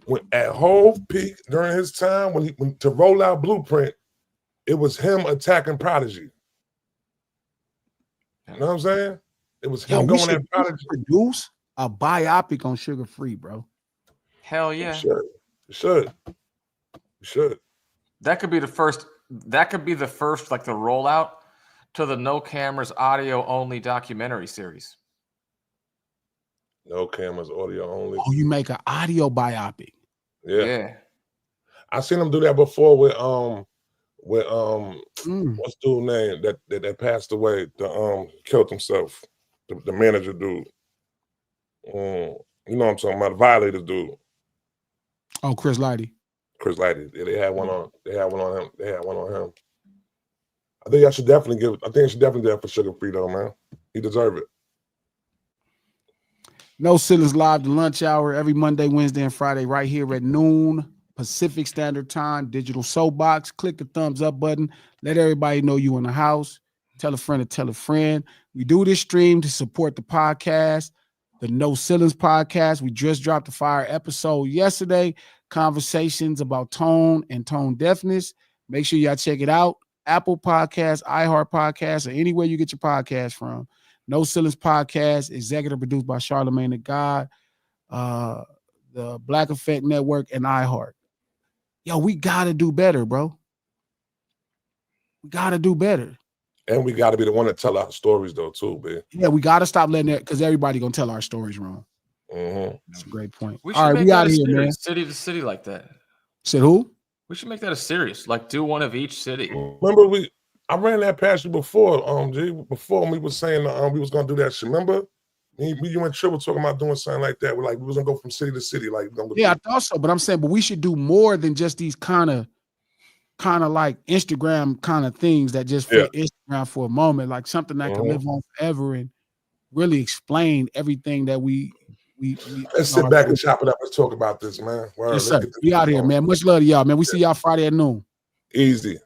S3: when at Hove peak during his time, when to roll out Blueprint, it was him attacking Prodigy. You know what I'm saying? It was
S1: Yo,
S3: him
S1: we
S3: going
S1: should
S3: at Prodigy.
S1: produce a biopic on Sugar Free, bro.
S2: Hell yeah.
S3: Should.
S2: That could be the first. That could be the first, like the rollout to the no cameras, audio only documentary series.
S3: No cameras, audio only.
S1: Oh, you make an audio biopic.
S2: Yeah.
S3: I seen him do that before with what's dude name that passed away, killed himself, the manager dude. You know what I'm talking about, the Violators dude.
S1: Oh, Chris Lighty.
S3: Yeah, they had one on him. I think I should definitely do that for Sugar Free though, man. He deserve it.
S1: No Ceilings Live, the lunch hour, every Monday, Wednesday, and Friday, right here at noon Pacific Standard Time. Digital Soapbox. Click the thumbs up button. Let everybody know you in the house. Tell a friend to tell a friend. We do this stream to support the podcast, the No Ceilings podcast. We just dropped a fire episode yesterday. Conversations about tone and tone deafness. Make sure y'all check it out. Apple Podcasts, iHeart Podcasts, or anywhere you get your podcast from. No Ceilings Podcast, executive produced by Charlamagne the God, the Black Effect Network, and iHeart. Yo, we got to do better, bro. We got to do better.
S3: And we got to be the one to tell our stories, though, too, man.
S1: Yeah, we got to stop letting it, because everybody going to tell our stories wrong.
S3: Mm-hmm.
S1: That's a great point.
S2: All right,
S1: we out here, man.
S2: City to city like that.
S1: Said who?
S2: We should make that a series. Like, do one of each city.
S3: Remember, I ran that past you before, G. Before we was saying we was gonna do that shit. Remember? You and Triple talking about doing something like that. We was gonna go from city to city, like
S1: I thought so, but I'm saying, but we should do more than just these kind of like Instagram kind of things that just fit Instagram for a moment, like something that can live on forever and really explain everything that we
S3: let's sit back and chop it up. Let's talk about this, man.
S1: Yes, sir. We out here, man. Much love to y'all, man. We see y'all Friday at noon.
S3: Easy.